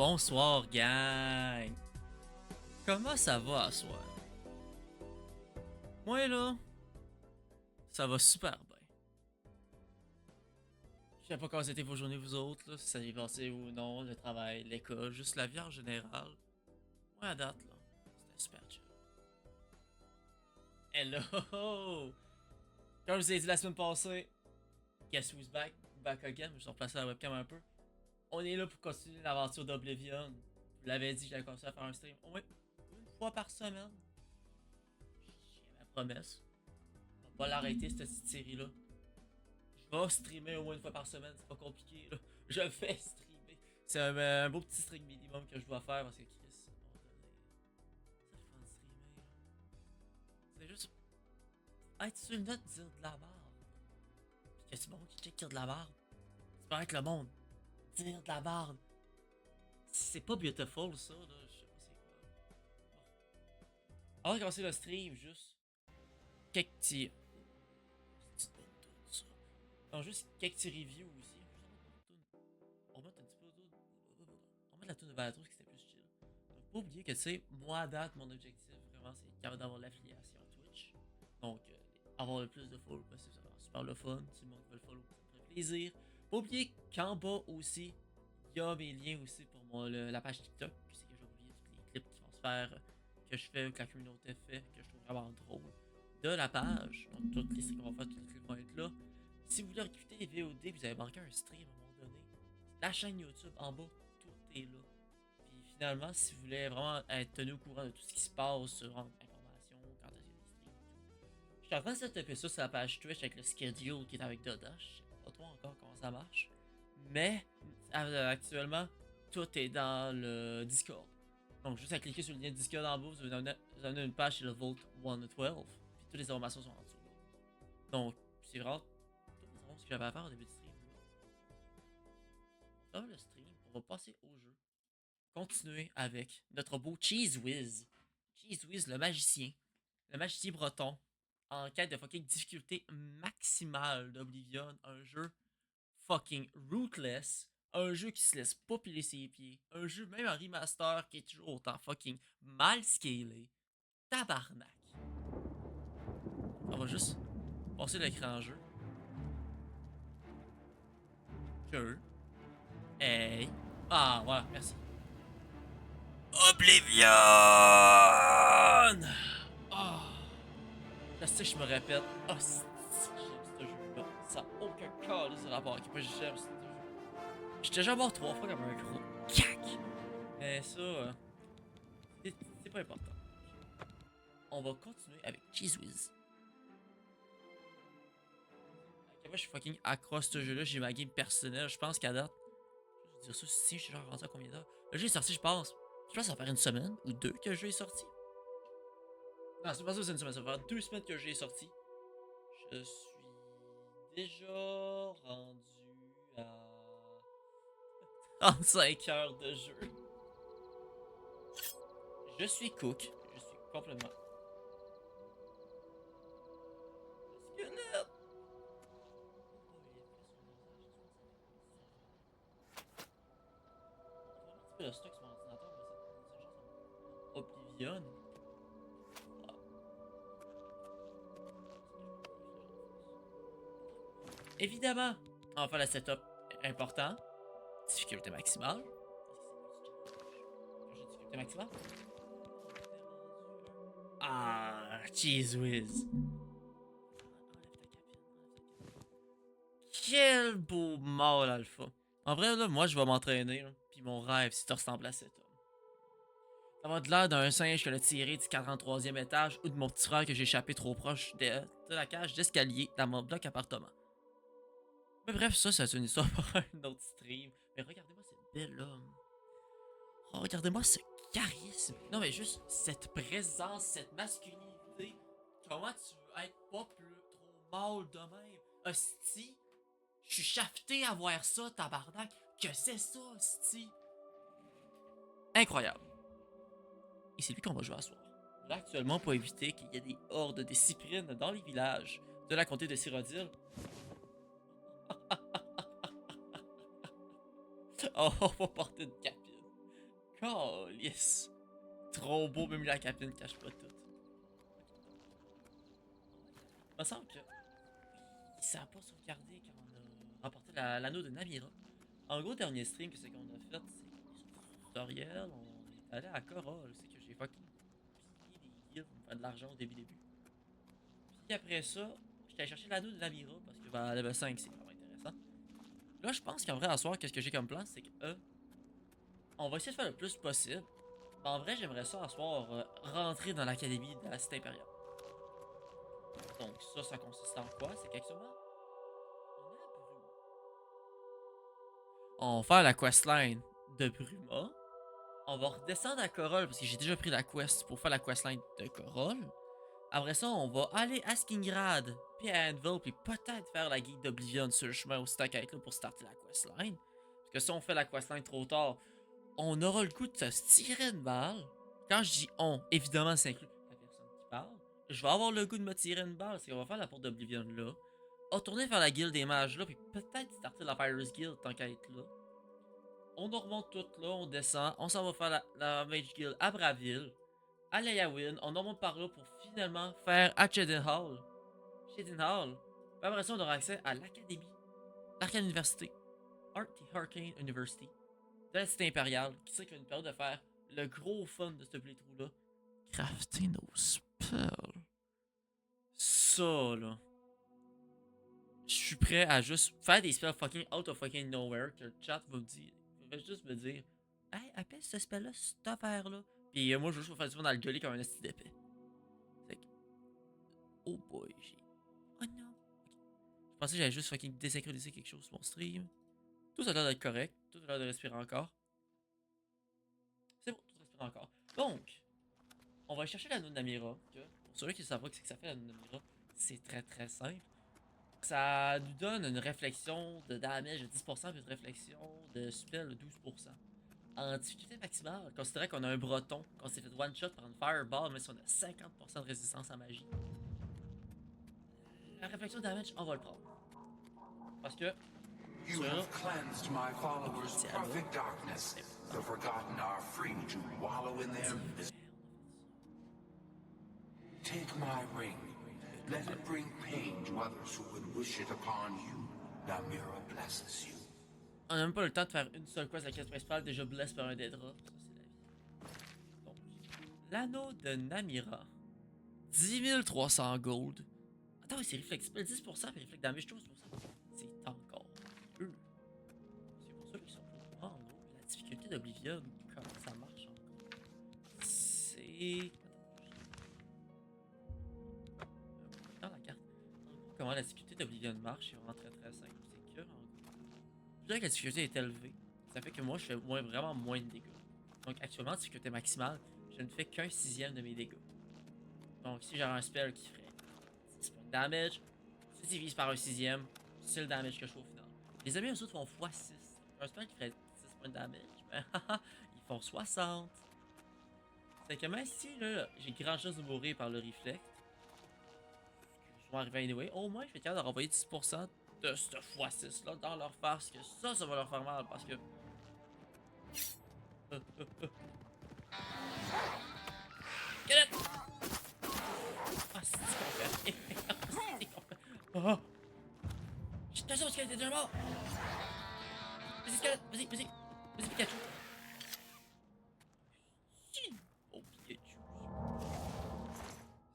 Bonsoir, gang! Comment ça va à soir? Moi, là, ça va super bien. Je sais pas comment c'était vos journées, vous autres, là, si ça y est passé ou non, le travail, l'école, juste la vie en général. Moi, à date, là, c'était super chill. Hello! Comme je vous ai dit la semaine passée, guess who's back? Back again, je vais replacer la webcam un peu. On est là pour continuer l'aventure d'Oblivion. Je vous l'avais dit, j'allais commencer à faire un stream au moins une fois par semaine. J'ai ma promesse. On va pas l'arrêter, cette petite série-là. Je vais streamer au moins une fois par semaine, c'est pas compliqué, là. Je vais streamer. C'est un beau petit stream minimum que je dois faire parce que Chris, c'est le fun de streamer, là. C'est juste être sur le net, dire de la merde. Pis que du monde qui check dire de la merde. C'est pareil que le monde. Dire de la merde. C'est pas beautiful, ça, là. Je sais pas c'est quoi. Bon. Avant de commencer le stream, juste quelques petits. C'est une bonne tune, ça. Non, juste quelques petits reviews aussi. On va mettre un petit peu d'autre. On va mettre la tune de Balatros qui c'était plus chill. Donc, pas oublier que, tu sais, moi à date, mon objectif vraiment, c'est quand même d'avoir l'affiliation Twitch. Donc, avoir le plus de follow possible, ça va super le fun. Si le monde veut le follow, ça me ferait plaisir. Pas oublier qu'en bas aussi, il y a mes liens aussi pour la page TikTok. Puis c'est que j'ai oublié tous les clips qui vont se faire, que je fais, que la communauté fait, que je trouve vraiment drôle. De la page, donc toutes les streams qu'on va faire, tous les clips vont être là. Si vous voulez récupérer les VOD, vous avez manqué un stream à un moment donné, la chaîne YouTube en bas, tout est là. Puis finalement, si vous voulez vraiment être tenu au courant de tout ce qui se passe, sur information, quand est-ce qu'il y a des streams et tout. Je suis en train de setuper ça sur la page Twitch avec le schedule qui est avec Dodash. Je sais pas trop encore comment ça marche. Mais actuellement, tout est dans le Discord. Donc juste à cliquer sur le lien Discord en bas, vous avez une page sur le Vault 112. Puis toutes les informations sont en dessous. Donc c'est vraiment tout ce que j'avais à faire au début du stream. On va faire le stream, on va passer au jeu. Continuer avec notre beau Cheese Whiz. Cheese Whiz, le magicien. Le magicien breton. En quête de fucking difficulté maximale d'Oblivion. Un jeu fucking rootless. Un jeu qui se laisse pas piler ses pieds. Un jeu, même en remaster, qui est toujours autant fucking mal scalé. Tabarnak. On va juste passer l'écran en jeu. Sure. Hey. Ah, voilà, merci. Oblivion! Oh, je sais que je me répète. Oh, c'est j'aime ce jeu-là. Ça n'a aucun cas de rapport avec moi, j'aime ce jeu. J'étais déjà mort 3 fois comme un gros cac. Mais ça, c'est pas important. On va continuer avec Cheese Whiz. Moi, je suis fucking accro à ce jeu-là. J'ai ma game personnelle. Je pense qu'à date, je vais dire ça si je suis genre rendu à combien d'heures. Le jeu est sorti, je pense. Je pense que ça va faire une semaine ou deux que le jeu est sorti. Non, c'est pas ça, c'est une semaine. Ça va faire 2 semaines que le jeu est sorti. Je suis déjà rendu à 35 heures de jeu. Je suis cook. Je suis complètement. Le squelette! Le stock sur mon ordinateur, on va essayer de faire Oblivion. Évidemment, on va faire le setup important. Difficulté maximale. Difficulté maximale. Ah, cheese whiz. Quel beau mâle alpha. En vrai, là, moi, je vais m'entraîner. Puis mon rêve, c'est de ressembler à cet homme. Ça va de l'air d'un singe que l'a tiré du 43e étage ou de mon petit frère que j'ai échappé trop proche de la cage d'escalier dans mon bloc appartement. Mais bref, ça, c'est une histoire pour un autre stream. Mais regardez-moi ce bel homme. Oh, regardez-moi ce charisme. Non, mais juste cette présence, cette masculinité. Comment tu veux être pas plus trop mâle de même? Hostie, je suis shafté à voir ça, tabarnak. Que c'est ça, hostie? Incroyable. Et c'est lui qu'on va jouer à soir. Là, actuellement, pour éviter qu'il y ait des hordes de cyprines dans les villages de la comté de Cyrodiil. Oh, on va porter une capine. Oh, yes. Trop beau, même la capine cache pas tout. Il me semble que ça a pas sauvegardé quand on a remporté l'anneau de Namira. En gros, dernier stream, qu'est-ce qu'on a fait? C'est qu'on est sur le tutoriel, on est allé à Korra. Je sais que j'ai fucking pillé des guildes pour me faire de l'argent au début. Puis après ça, j'étais allé chercher l'anneau de Namira parce que bah, level 5, c'est vraiment intéressant. Là, je pense qu'en vrai, à soir, qu'est-ce que j'ai comme plan? C'est que on va essayer de faire le plus possible. En vrai, j'aimerais ça, à soir, rentrer dans l'académie de la Cité Impériale. Donc, ça consiste en quoi? C'est qu'actuellement, on est à Bruma. On va faire la questline de Bruma. On va redescendre à Korol parce que j'ai déjà pris la quest pour faire la questline de Korol. Après ça, on va aller à Skingrad, puis à Anvil, puis peut-être faire la guide d'Oblivion sur le chemin au stack là pour starter la questline. Parce que si on fait la questline trop tard, on aura le coup de se tirer une balle. Quand je dis on, évidemment, ça inclut la personne qui parle. Je vais avoir le goût de me tirer une balle, c'est qu'on va faire la porte d'Oblivion là. Retourner vers la guilde des mages là, puis peut-être starter la Pirates Guild tant qu'à être là. On remonte tout là, on descend, on s'en va faire la Mage Guild à Braville, à Leyawiin, on remonte par là pour finalement faire à Chedenhall. Chedenhall. Puis après ça, on aura accès à l'Académie, l'Arcane Université, Arcane University, de la Cité Impériale, qui sait qu'il va nous permettre de faire le gros fun de ce playthrough là. Crafter nos spells. Ça là. Je suis prêt à juste faire des spells fucking out of fucking nowhere que le chat va me dire. Va juste me dire, hey, appelle ce spell là, cette affaire là. Puis moi, je veux juste faire du fun dans le gueuler comme un esti d'épée. Fait que. Oh boy, j'ai. Oh non. Ok. Je pensais que j'allais juste fucking désynchroniser quelque chose sur mon stream. Tout ça a l'air d'être correct. Tout a l'air de respirer encore. C'est bon, tout respire encore. Donc, on va chercher l'anneau de Namira. Que, pour ceux qui ne savent pas ce que ça fait l'anneau de Namira, c'est très très simple. Ça nous donne une réflexion de damage de 10% puis une réflexion de spell de 12%. En difficulté maximale, considérant qu'on a un breton, qu'on s'est fait one shot par une fireball, mais si on a 50% de résistance à magie, la réflexion de damage, on va le prendre. Parce que. You have cleansed my followers' perfect darkness. The forgotten are free to wallow in their misery. Take my ring. Let it bring pain to others who would wish it upon you. Namira blesses you. On n'a même pas le temps de faire une seule quest. La quest principale déjà blesse par un Daedra. Ça, c'est la vie. Donc, l'anneau de Namira. 10 300 gold. Attends, c'est réflexible. 10% puis réflexe damage 12%. C'est encore peu. C'est pour ceux qui sont pas au courant, en gros. La difficulté d'Oblivion, comment ça marche encore. C'est. Dans la carte. En gros, comment la difficulté d'Oblivion marche, c'est vraiment très très simple. C'est que, en gros. Je dirais que la difficulté est élevée. Ça fait que moi, je fais vraiment moins de dégâts. Donc, actuellement, difficulté maximale, je ne fais qu'un sixième de mes dégâts. Donc, si j'avais un spell qui ferait 6 points de damage, tu divises par un sixième, c'est le damage que je fais au final. Les amis, eux autres font x6. Un spell qui ferait 6 points de damage, ben, ils font 60. C'est que même si là, j'ai grand chance de mourir par le reflect, je vais arriver anyway, au moins je vais être capable de renvoyer 10% de ce x6 là dans leur face, que ça va leur faire mal parce que. Get it! Ah, c'est qu'on fait. C'est qu'on fait. Oh! J'étais sûr qu'elle était déjà mort! Vas-y, squelette! Vas-y, vas-y! Vas-y, Pikachu! Oh, Pikachu!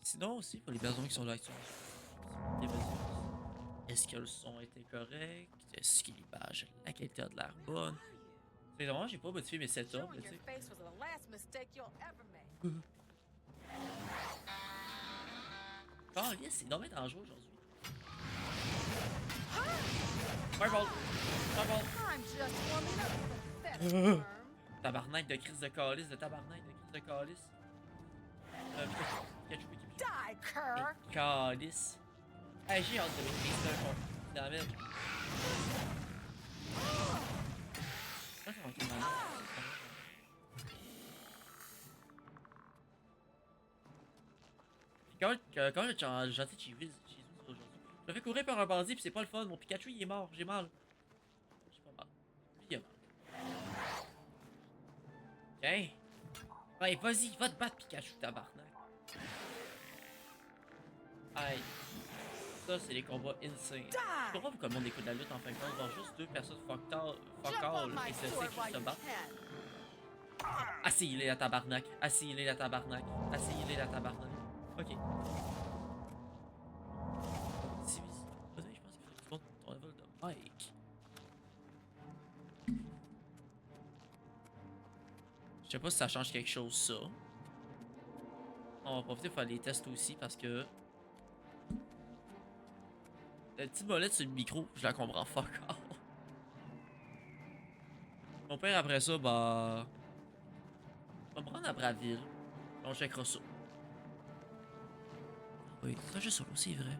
Sinon aussi, pour les personnes qui sont là actuellement, est-ce que le son était correct? Est-ce que l'image, la qualité a de l'air bonne? C'est vraiment, j'ai pas modifié mes setups, là, tu sais. Oh, yes, c'est dommage dangereux aujourd'hui. Fireball! Fireball! Tabarnak de crise de calice, de tabarnak de crise de calice. Pikachu, Pikachu. Calice. Hey, j'ai hâte de maîtriser d'un con. Damage. Ça manquait de mana. Quand j'ai gentil chez vous aujourd'hui, je me fais courir par un bandit pis c'est pas le fun. Mon Pikachu il est mort, j'ai mal. J'ai pas mal. Lui il a mal. Ok. Hein? Ouais, vas-y, va te battre, Pikachu, tabarnak. Aïe. Ça, c'est les combats insane. Je comprends pourquoi le monde écoute la lutte en fin de compte. Voir juste deux personnes fuck all et se juste se battre. Assez, il est la tabarnak. Assez, il est la tabarnak. Assez, il est la tabarnak. Ok. Si, je pense qu'il faut que tu montes ton level de Mike. Je sais pas si ça change quelque chose, ça. On va profiter pour faire les tests aussi parce que. La petite molette sur le micro, je la comprends fuck all. Mon père, après ça, bah. On va me rendre à Braville. On checkera ça. Oui, ça, juste solo, c'est vrai.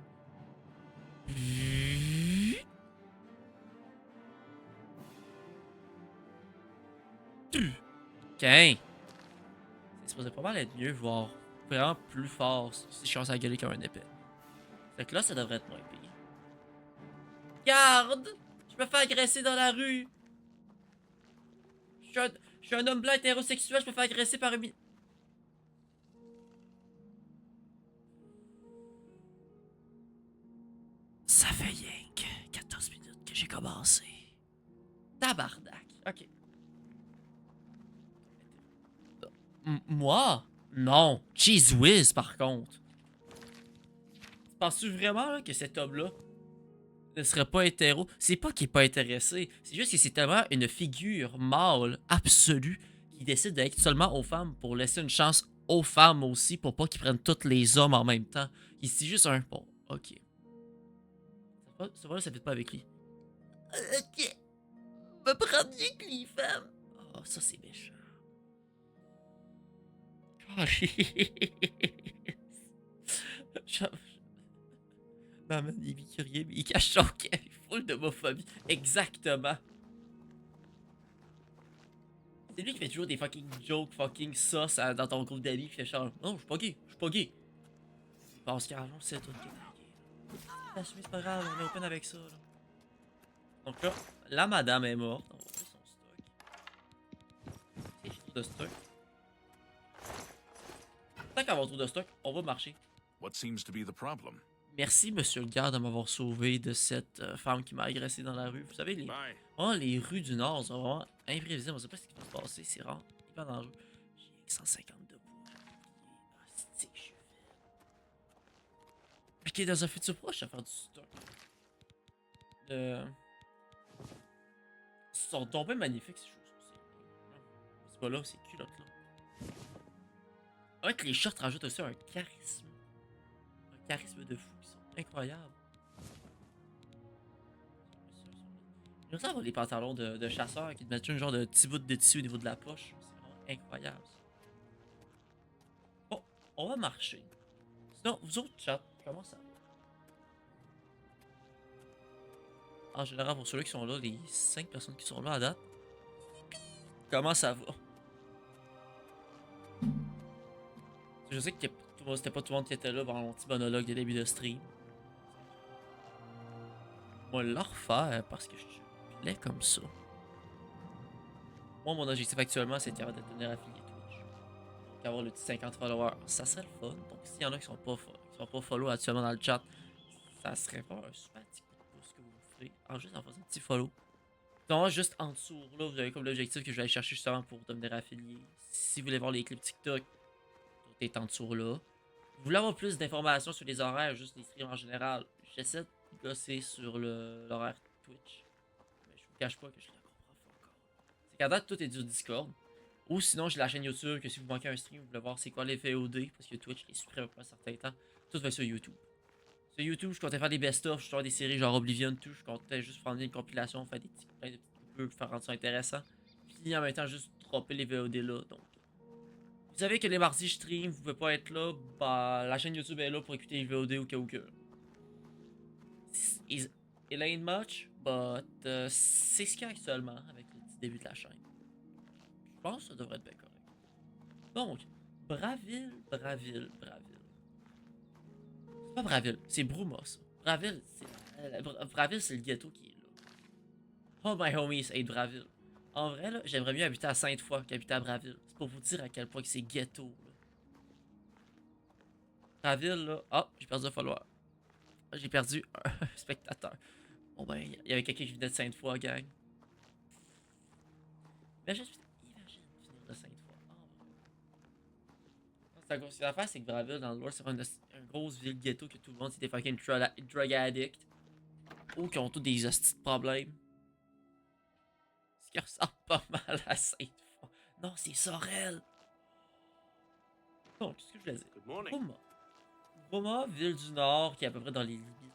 Ok. C'est supposé pas mal être mieux, voire vraiment plus fort si je commence à gueuler comme un épée. Fait que là, ça devrait être moins pire. Garde! Je me fais agresser dans la rue! Je suis un homme blanc hétérosexuel, je me fais agresser par une... Ça fait rien que 14 minutes que j'ai commencé. Tabarnak. Ok. Moi? Non. Cheese Whiz, par contre. Penses-tu vraiment là, que cet homme-là ne serait pas hétéro? C'est pas qu'il est pas intéressé. C'est juste que c'est tellement une figure mâle absolue qui décide d'être seulement aux femmes pour laisser une chance aux femmes aussi pour pas qu'ils prennent tous les hommes en même temps. C'est juste un... Bon, ok. Ça va, ça fait pas avec lui. Ok. Me prendre mieux que les femmes. Oh, ça c'est méchant. Maman, il est curieux, mais il cache son cœur. Il est full d'homophobie. Exactement. C'est lui qui fait toujours des fucking jokes, fucking sauce dans ton groupe d'amis. Puis il fait genre, non, je suis pas gay, je suis pas gay. Pascal, on sait tout qui est gay. Assumer, c'est pas grave, on est open avec ça. Là. Donc là, la madame est morte. On va ouvrir son stock. Et j'ai trop de stock. Tant qu'on va trop de stock, on va marcher. What seems to be the problem? Merci, monsieur le garde, de m'avoir sauvé de cette femme qui m'a agressé dans la rue. Vous savez, Bye. les rues du Nord sont vraiment imprévisibles. On sait pas ce qui va se passer. C'est vraiment hyper dangereux. J'ai 150 de poids. Ah, c'est que je suis fait. Ok, dans un futur proche, je vais faire du stock. Ils sont tombés magnifiques, ces choses aussi. C'est pas là, c'est culotte là. Ouais, que les shorts rajoutent aussi un charisme. Un charisme de fou. Ils sont incroyables. J'aime ça avoir les pantalons de chasseur qui te mettent un genre de petit bout de tissu au niveau de la poche. C'est vraiment incroyable. Ça. Bon, on va marcher. Sinon, vous autres, chat, comment ça va? En général, pour ceux-là qui sont là, les 5 personnes qui sont là à date, comment ça va? Je sais que c'était pas tout le monde qui était là pendant mon petit monologue de début de stream. On va le refaire parce que je plais comme ça. Moi, mon objectif actuellement, c'est de devenir affilié Twitch. Donc, avoir le petit 50 followers, ça serait le fun. Donc, s'il y en a qui sont pas follow actuellement dans le chat, ça serait pas un super petit coup de pouce que vous me ferez. Juste en faisant un petit follow. Donc, juste en dessous, là, vous avez comme l'objectif que je vais aller chercher justement pour devenir affilié. Si vous voulez voir les clips TikTok, tout est en dessous là. Vous voulez avoir plus d'informations sur les horaires, juste les streams en général, j'essaie de gosser sur l'horaire Twitch. Mais je vous cache pas que je la comprends pas encore. C'est qu'à date, tout est du Discord. Ou sinon, j'ai la chaîne YouTube que si vous manquez un stream, vous voulez voir c'est quoi les VOD, parce que Twitch les supprime après un certain temps. Tout va sur YouTube. Sur YouTube, je comptais faire des best-of, je des séries genre Oblivion, tout. Je comptais juste prendre une compilation, faire plein de petits coupures pour faire rendre ça intéressant. Puis en même temps, juste dropper les VOD là. Donc, vous savez que les mardis je stream, vous pouvez pas être là, bah la chaîne YouTube est là pour écouter les VOD au cas où que. It ain't much, but c'est ce qu'il y a actuellement avec le petit début de la chaîne. Je pense que ça devrait être bien correct. Donc, Braville. C'est pas Braville, c'est Bruma ça. Braville, c'est le ghetto qui est là. Oh my homies hate Braville. En vrai, là, j'aimerais mieux habiter à Sainte-Foy qu'habiter à Braville. C'est pour vous dire à quel point que c'est ghetto, là. Braville, là... Ah, j'ai perdu un follower. J'ai perdu un spectateur. Bon ben, il y avait quelqu'un qui venait de Sainte-Foy, gang. Imagine finir de Sainte-Foy. C'est l'affaire, c'est que Braville, dans le lore, c'est une grosse ville ghetto que tout le monde, c'est des fucking drug addicts. Ou qui ont tous des hosties de problèmes. Ce qui ressemble pas mal à Sainte-Foy. Non, c'est Sorel. Bon, qu'est-ce que je voulais dire? Roma. Roma, ville du Nord, qui est à peu près dans les limites de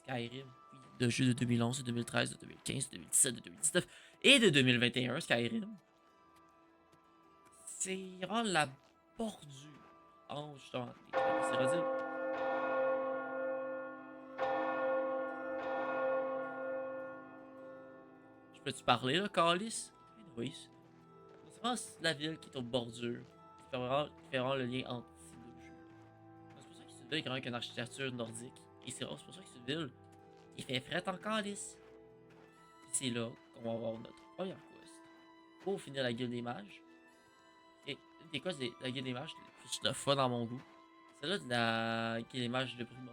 Skyrim. De jeux de 2011, de 2013, de 2015, de 2017, de 2019 et de 2021, Skyrim. C'est vraiment la bordure entre justement les Cyrodiil. Je peux-tu parler là, Calis? Oui. C'est vraiment la ville qui est aux bordures. Qui fait vraiment le lien entre ces deux jeux. C'est pour ça que c'est une ville qui a une architecture nordique. Et c'est pour ça que c'est une ville qui fait fret en Calis. C'est là qu'on va avoir notre première quest pour finir la guilde des mages. Et une des quests de la guilde des mages, c'est le fun dans mon goût. Celle-là de la guilde des mages de Bruma.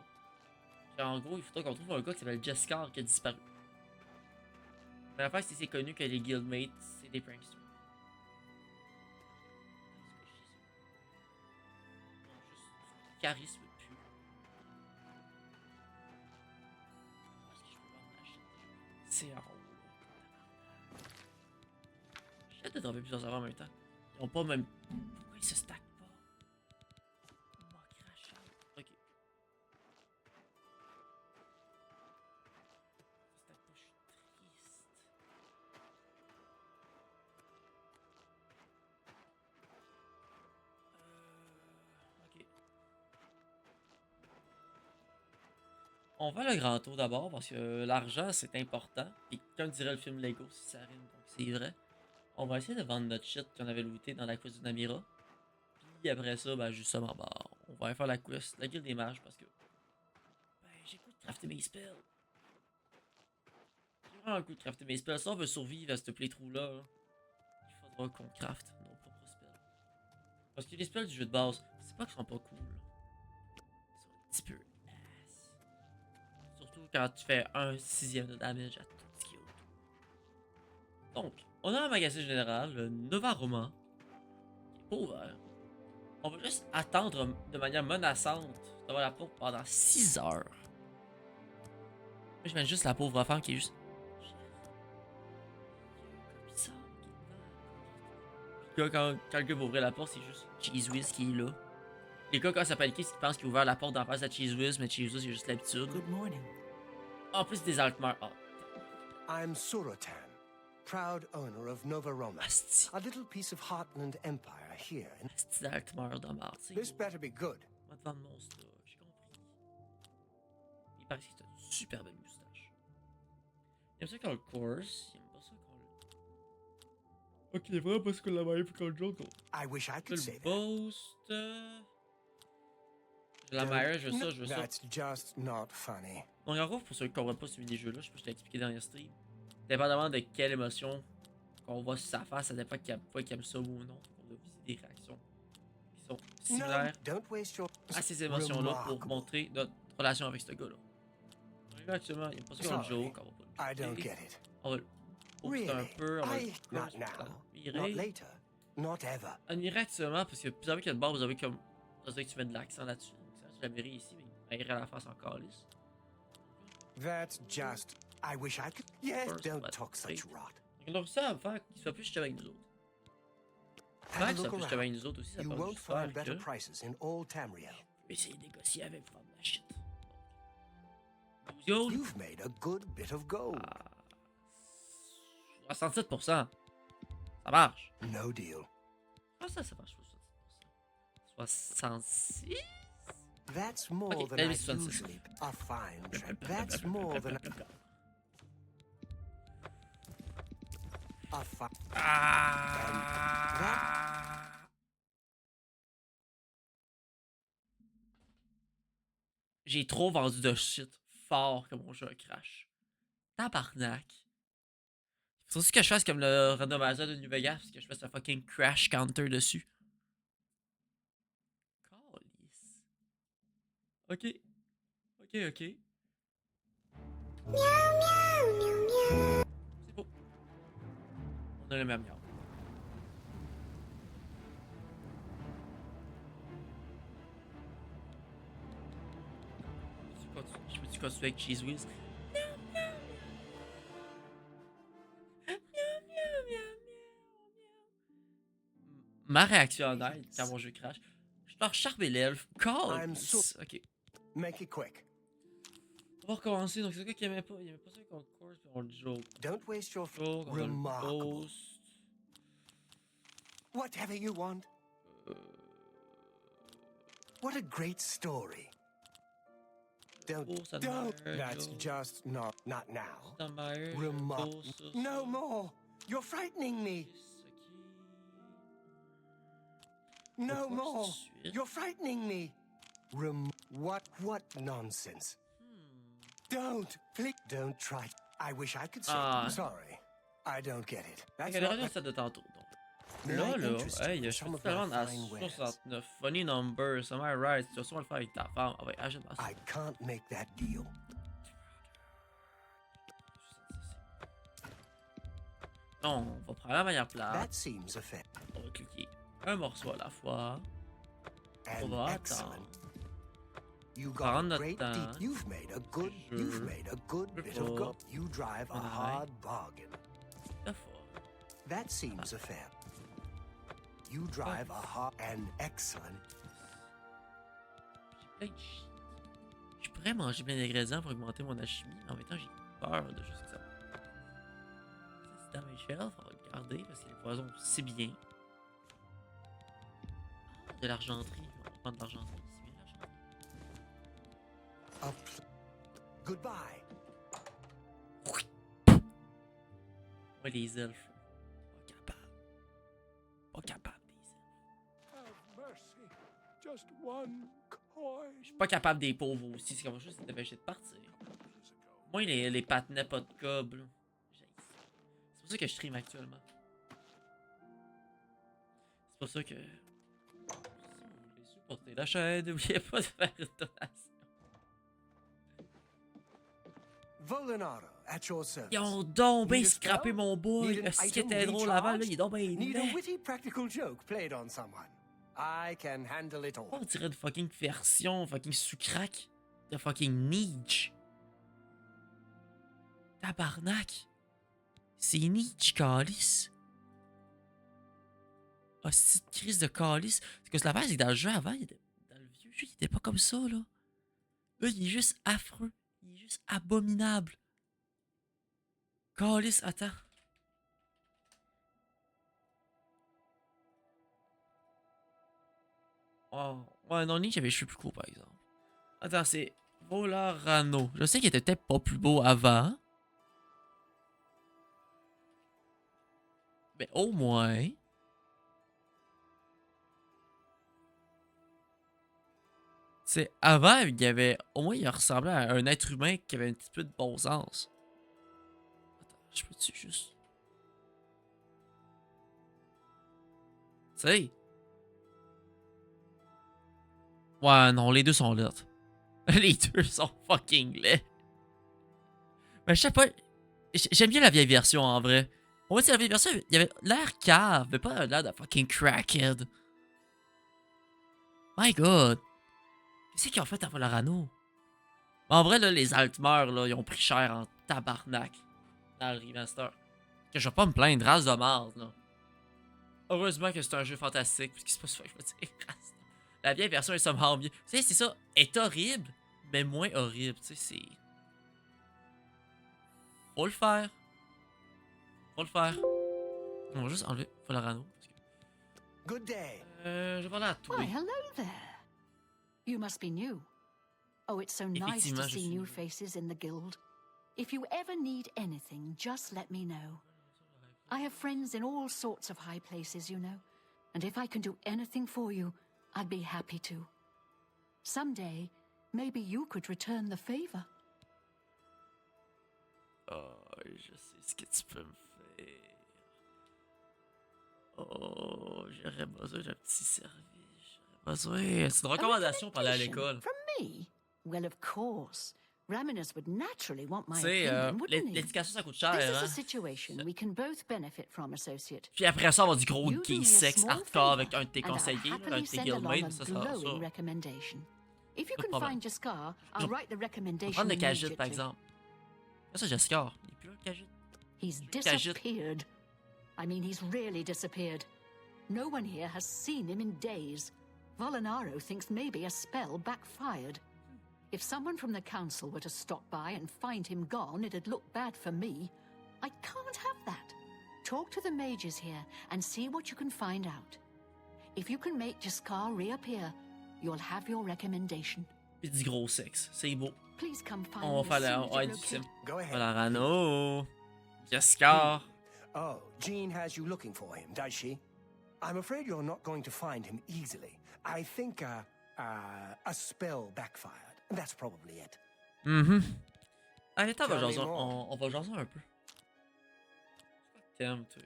En gros, il faudra qu'on trouve un gars qui s'appelle Jescar qui a disparu. Mais la fois, c'est connu que les guildmates, c'est des pranksters. Juste charisme pur. C'est en haut. J'ai hâte de dropper plusieurs serveurs en même temps. Ils ont pas même. Pourquoi ils se stackent pas? Moi, crash out. Ok. Ils se stackent pas, je suis triste. Ok. On va le grand tour d'abord parce que l'argent c'est important. Et comme dirait le film Lego, si ça rime, donc c'est vrai. On va essayer de vendre notre shit qu'on avait looté dans la quest de Namira. Puis après ça, ben justement, bah, on va aller faire la quest, la guilde des mages parce que. Ben, j'ai le goût de crafter mes spells. J'ai vraiment le goût de crafter mes spells. Si on veut survivre à ce playthrough-là, il faudra qu'on crafte nos propres spells. Parce que les spells du jeu de base, c'est pas qu'ils sont pas cool. Ils sont un petit peu ass. Surtout quand tu fais un sixième de damage à tout skill. Donc, on a un magasin général, le Nova Roma, qui est pas ouvert. On va juste attendre de manière menaçante devant la porte pendant 6 heures. Moi, j'imagine juste la pauvre femme qui est juste. Puis quand le gars va ouvrir la porte, c'est juste Cheese Whiz qui est là. Les gars, quand ça panique, ils pensent qu'il a ouvert la porte d'en face à Cheese Whiz, mais Cheese Whiz, c'est juste l'habitude. Good morning. En plus, des Altmar. Oh, I'm Surotan, proud owner of Nova Roma, asti. a little piece of Heartland Empire here. Asti d'Altmar de marde, tu This sais. better be good. On va te vendre mon stock, j'ai compris. Il paraît que c'est une super belle moustache. Il aime ça qu'on le course, il aime pas ça qu'on le. Ok, il est vraiment pas ce qu'on l'a même qu'on le joue. I wish I could say Le that. boost. La meilleure, je veux ça, je veux ça. That's just not funny. Donc en gros, pour ceux qui ne comprennent pas ce mini-jeu-là, je sais pas si je t'ai expliqué dans le stream. Dépendamment de quelle émotion qu'on voit sur sa face, ça dépend qu'il aime ça ou non. On a visé des réactions qui sont No, similaires don't waste your. à ces émotions-là pour Remarkable. montrer notre relation avec ce gars-là. Donc là, actuellement, il n'y a pas ça qu'on le Sorry, joke, on va pas I le don't booster. get it. On va le booster un Really? peu, on va le Not now. Not admirer. later. Not ever. Admirer actuellement, parce que plus avec le bord, vous avez comme. Ça veut dire que tu mets de l'accent là-dessus. Donc ça, je l'admirais ici, mais il à la face en calice. That's just. I wish I could. Yes, First, don't but talk such wait. rot. On a réussi à faire qu'il soit plus chum avec nous autres. Have Faire a qu'il soit look plus chum avec around. nous autres aussi, ça You peut won't juste faire find better que. prices in all Tamriel. Je vais essayer de négocier avec pour vendre de la shit. 12 gold. You've made a good bit of gold. 67%. Ça marche. No deal. Ah, ça marche. 66. That's more Okay, than maybe I 66. usually. A fine trip. That's more than a fine. J'ai trop vendu de shit fort que mon jeu crash. Tabarnak. C'est aussi que je fasse comme le randomizer de New Vegas, parce que je fasse un fucking crash counter dessus. Calice. Ok. Ok, ok. C'est beau. On a le même miau. Je peux-tu continuer avec Cheese Whiz? Ma réaction honnête quand mon jeu crash, je leur charme l'elfe. Calice. Ok. Make it quick. On va recommencer. Donc, c'est le gars qui aimait pas. Il aimait pas ça qu'on course puis on joke. Don't waste your Joke, on a le remarkable. ghost. Whatever you want. What a great story. Don't. Oh, ça Don't. meurt, That's Joe. just not now. Ça meurt. Remark. Ghost, ça, No ça. more. You're frightening me. Yes, ok. No Of course, more. suite. You're frightening me. What nonsense. Don't. Please don't try. I wish I could say. Ah. Sorry. I don't get it. That's Regardez not ça de tantôt. Donc. May Là, I là, interest you hey, in je some fais of tellement my à fine wares? 69. Funny numbers, am I right? Tu vas sûrement le faire avec ta femme. Ah ouais, achète-moi ça. I can't make that deal. Non, on va prendre la manière plate. That seems a fair On va cliquer un morceau à la fois. On and va excellent. attendre. You Prendre got notre great temps. deep. You've made a good. Je You've made a good peux bit pas. of go. You drive a Ouais. hard bargain. La fois. That seems a fair. You drive a hard and excellent. J'ai plein de shit. Je pourrais manger plein d'ingrédients pour augmenter mon alchimie, mais en même temps, j'ai peur de juste ça. Ça, c'est dans mes shelves, on va le garder parce que les poisons c'est bien. Ah, de l'argenterie. On va prendre de l'argenterie. C'est bien l'argenterie. Goodbye. Moi, les elfes. Pas capable. Pas capable des elfes. Have mercy. Just one coin. Je suis pas capable des pauvres aussi. C'est comme juste de dépêcher de partir. Moi, les patinets pas de cob. là. J'haïs ça. C'est pour ça que je stream actuellement. C'est pour ça que. Si vous voulez supporter la chaîne, n'oubliez pas de faire une donation. Volinaro at your service. Ils ont donc bien Need a scrappé spell? mon boy. Need an Ce qui item était drôle avant, là, recharged? il est donc bien Need a laid. witty practical joke played on someone. I can handle it all. On dirait une fucking version fucking sous-crack de fucking Nietzsche. Tabarnak. C'est Nietzsche, calice. Ah, c'est une crise de calice. Parce que la base, c'est que dans le jeu avant, dans le vieux jeu, il était pas comme ça, là. Là, il est juste affreux. Il est juste abominable. Calice, attends. Oh, ouais, non, Nietzsche avait les cheveux plus courts, par exemple. Attends, c'est Volarano. Je sais qu'il était peut-être pas plus beau avant. Mais au moins. C'est avant, il y avait. Au moins, il ressemblait à un être humain qui avait un petit peu de bon sens. Attends, je peux-tu juste. Tu sais. Ouais, non, les deux sont laids. Les deux sont fucking laids. Mais je sais pas. J'aime bien la vieille version en vrai. On va dire la vieille version, il y avait l'air cave, mais pas l'air de fucking crackhead. My god. Qu'est-ce qu'ils ont fait à Volarano? En vrai, là, les Altmers, là, ils ont pris cher en tabarnak dans le remaster. Que je vais pas me plaindre, race de marde, là. Heureusement que c'est un jeu fantastique, parce qu'il se passe pas que je veux dire race. La vieille version est somehow mieux. Tu sais, c'est ça, est horrible, mais moins horrible, tu sais, c'est... Faut le faire. Faut le faire. On va juste enlever Volarano. Good day. Je vais parler à toi. Why, hello there. You must be new. Oh, it's so nice to Effectivement, je see suis new new. faces in the guild. If you ever need anything, just let me know. I have friends in all sorts of high places, you know, and if I can do anything for you, I'd be happy to. Someday, maybe you could return the favor. Oh, je sais ce que tu peux me faire. Oh, j'aurais besoin d'un petit service. J'aurais besoin. C'est une recommandation pour aller à l'école. From me? Well, of course. Raminus would naturally want my Tu sais, opinion, wouldn't he? l'éducation, ça coûte cher, This is hein. a situation we can both benefit from, associate. Puis après ça, on va du gros You do gay me a sexe small hardcore favor, avec un de tes and I'll conseillers, là, un happily de tes send along guildmates, a ça. glowing recommendation. If you Pas de can problème. find Jaskar, Je I'll vais- write the On va recommendation prendre le Khajiit, par immediately. exemple. Ça, Jessica. Il est plus là, le Khajiit. He's Khajiit. disappeared. I mean, he's really disappeared. No one here has seen him in days. Volinaro thinks maybe a spell backfired. If someone from the council were to stop by and find him gone, it'd look bad for me. I can't have that. Talk to the mages here and see what you can find out. If you can make Jaskar reappear, you'll have your recommendation. Puis du gros sexe. C'est beau. Please come find On va me faire as la. soon On as va you're être du okay. sim. Go ahead. Voilà, Rano. Jessica. Oh, Jean has you looking for him, does she? I'm afraid you're not going to find him easily. I think a spell backfired. That's probably it. Allez, t'en va Tell me jaser. more. On va jaser un peu. T'aimes, toi.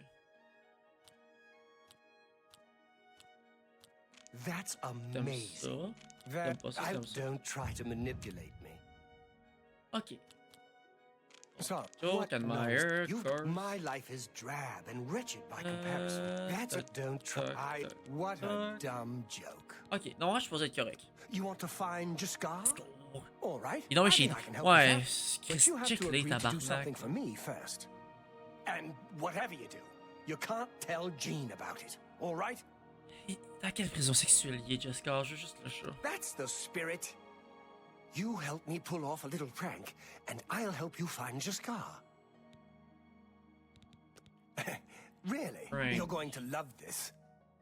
That's T'aimes amazing. ça? That pas ça, I t'aimes ça. don't try to manipulate me. Ok. So, Joke what admire, nonsense. You- curse. my life is drab and wretched by comparison. That's a tuck, don't try. tuck, What a tuck. dumb joke. Ok, non, moi, je pense être correct. You want to find Jaskar? All right. You know what I she. mean, I can help Ouais, with that. But Chris, you have check to les agree to do tabarnak. something for me first. And whatever you do, you can't tell Jean about it. All right? Dans quelle prison sexuelle il est, Jessica? Je veux juste le chat. That's the spirit. You help me pull off a little prank, and I'll help you find Jaskar. Really? Prank. You're going to love this.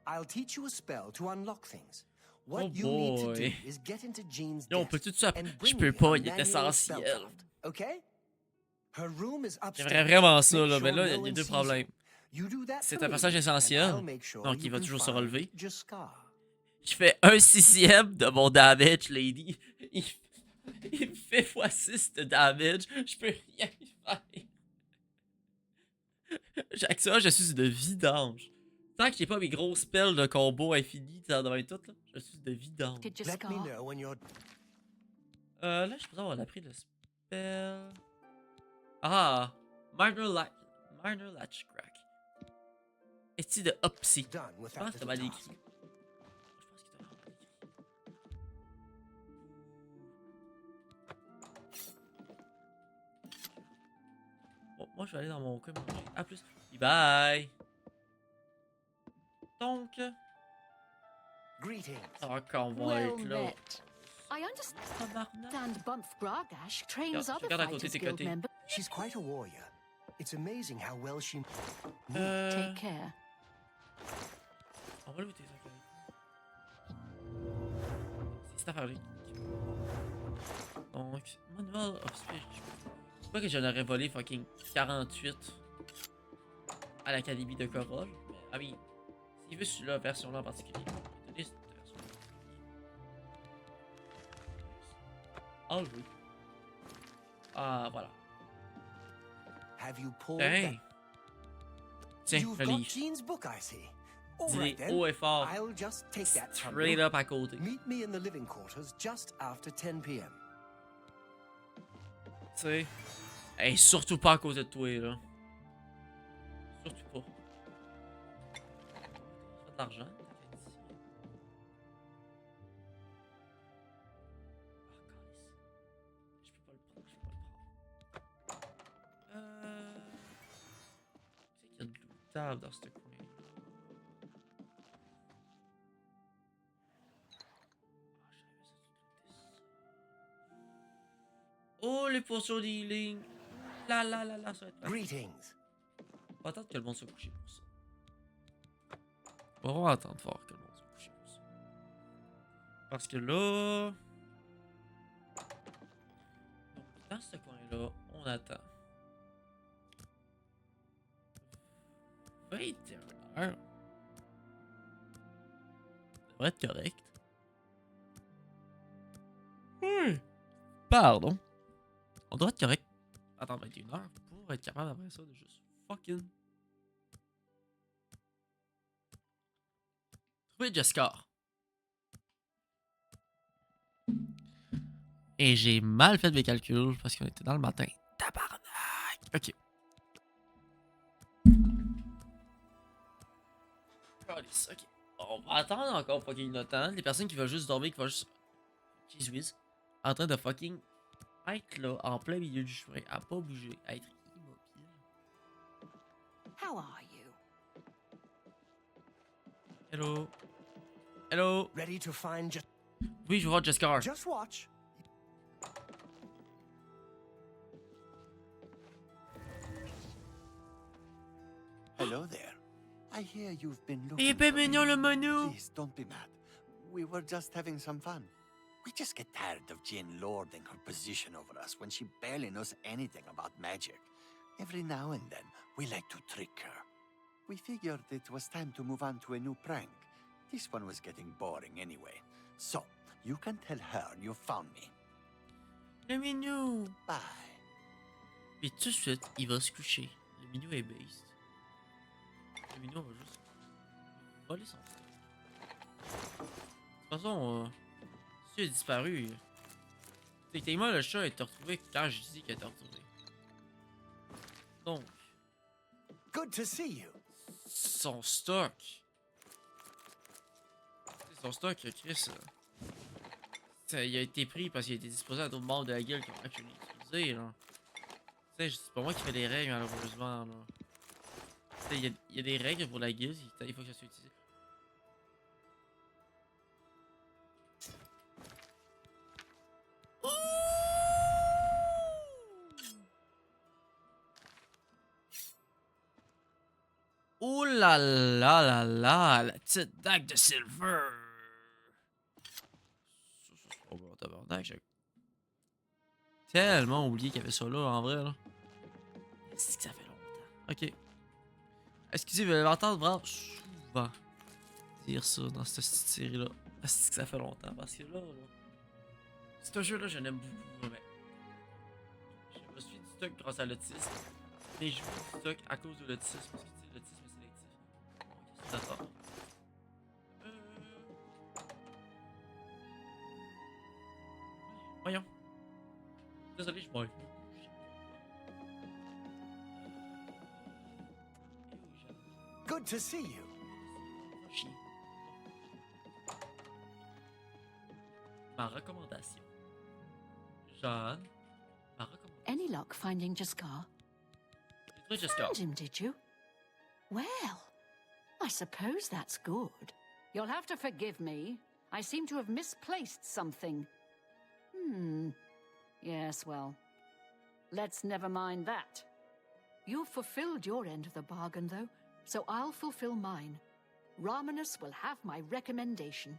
I'll teach you a spell to unlock things. What Oh you need to do boy. is get into Jean's Yo, on desk peut tout ça. and Je bring peux me pas, a il est manual essentiel. spellcraft, okay? Her room is upstairs. J'aimerais vraiment ça, Make là, mais sure là, il y a no one deux sees problèmes. you. You do that C'est for un me, personnage and essentiel, I'll make sure donc you il va can toujours se find relever. Jaskar. Je fais 1/6 de mon damage, lady. Il me fait x6 de damage. Je peux rien y faire. J'actionne, je suis de vidange. Tant que j'ai pas mes gros spells de combo infini devant tout, là, je suis de vidange. Did Let Jaskar? me know when you're Là, je pense avoir appris le spell. Ah! Minor Latch Crack. Est-il de Opsy? done with Je that pense que t'as little mal task. écrit. Je pense que t'as mal écrit. Bon, moi, je vais aller dans mon coin manger. A plus. Bye! Donc, Greetings. encore on va Well être là. met. I Tabarnak. understand Bumph Gragash trains Regarde, other regarde à côté, Fighters tes Guild côtés. members. She's quite a warrior. It's amazing how well she. Take care. On va lever tes affaires. C'est cette affaire-là. Donc, Manual of Spirit. C'est pas que j'en aurais volé fucking 48 à l'Académie de Korol. Ah oui, s'il veut celui-là, version-là en particulier. Je vais te donner cette version-là. Ah oui. Ah, voilà. Have you pulled Hey. Tiens, You've le got livre. Jean's book, I see. All Dis-les right then. haut et fort. I'll just take that from Straight you. up à côté. Meet me in the living quarters just after 10 p.m. Tu sais. Hey, surtout pas à côté de toi, là. Surtout pas. Ça fait de l'argent. Je peux pas le prendre, je peux pas le prendre. Tu sais qu'il y a de lootable dans ce coin. Oh, les potions de healing. Là, ça va être facile. Greetings. On va attendre que le monde soit couché pour ça. On va attendre fort que le monde soit couché pour ça. Parce que là... Donc, dans ce coin-là, on attend. 21 heures. Ça devrait être correct. Oui. Pardon. On doit être correct. Attends, 21 heures pour être capable après ça de juste fucking Trouver Jescar. Et j'ai mal fait mes calculs parce qu'on était dans le matin. Tabarnak! Ok. Calice, ok. On va attendre encore fucking le temps. Les personnes qui veulent juste dormir, qui veulent juste. Jeez whiz. En train de fucking être là, en plein milieu du chemin, à pas bouger, à être immobile. How are you? Hello. Hello. Ready to find just... Oui, je vois Jescar. Just watch. Hello there. I hear you've been Il est looking bien for me. mignon le menu. Please, don't be mad. We were just having some fun. We just get tired of Jane lording her position over us when she barely knows anything about magic. Every now and then, we like to trick her. We figured it was time to move on to a new prank. This one was getting boring anyway. So, you can tell her you found me. Le menu. Bye. Et tout de suite, il va se coucher. Le menu est based. Le menu, on va juste voler son sac. De toute façon, si il a disparu, techniquement, le chat a été retrouvé quand je dis qu'il a été retrouvé. Donc, Good to see you. son stock. Son stock, Chris, il a été pris parce qu'il a été disposé à d'autres membres de la guilde qui ont actually utilisé, là. Tu sais, c'est pas moi qui fais les règles, malheureusement, là. Tu sais, il y a des règles pour la guilde, il faut que ça soit utilisé. Ouh là là là là, la petite dague de Silver. Oh bah tabarnak, j'ai tellement oublié qu'il y avait ça là en vrai là. C'est que ça fait longtemps. Ok. Excusez, vous allez m'entendre vraiment souvent dire ça dans cette petite série là. C'est que ça fait longtemps parce que là, c'est un jeu là je l'aime beaucoup mais je me suis du stock grâce à l'autisme. Mais je joue du stock à cause de l'autisme parce que tu sais l'autisme est sélectif. Bon, qu'est-ce que d'accord. Voyons. Désolé, je m'en Good to see you. Ma recommandation. Jeanne. Ma recommandation. Any luck finding Jaskar? J'ai trouvé Jescar. Found him, did you? Well, I suppose that's good. You'll have to forgive me. I seem to have misplaced something. Yes, well, let's never mind that. You've fulfilled your end of the bargain, though, so I'll fulfill mine. Ramanus will have my recommendation.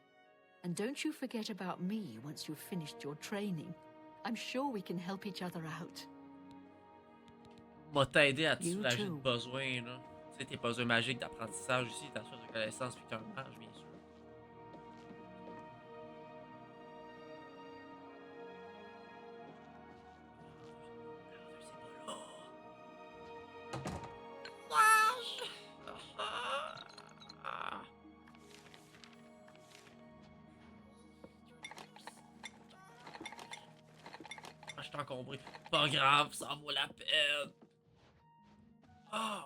And don't you forget about me once you've finished your training. I'm sure we can help each other out. M'a t'aider à te You soulager de too. besoin, là. Tu sais, tes besoins magiques d'apprentissage aussi, ta source de connaissances, puis qu'un mage, bien sûr. Ah, je suis encombré. Pas grave, ça vaut la peine. Ah.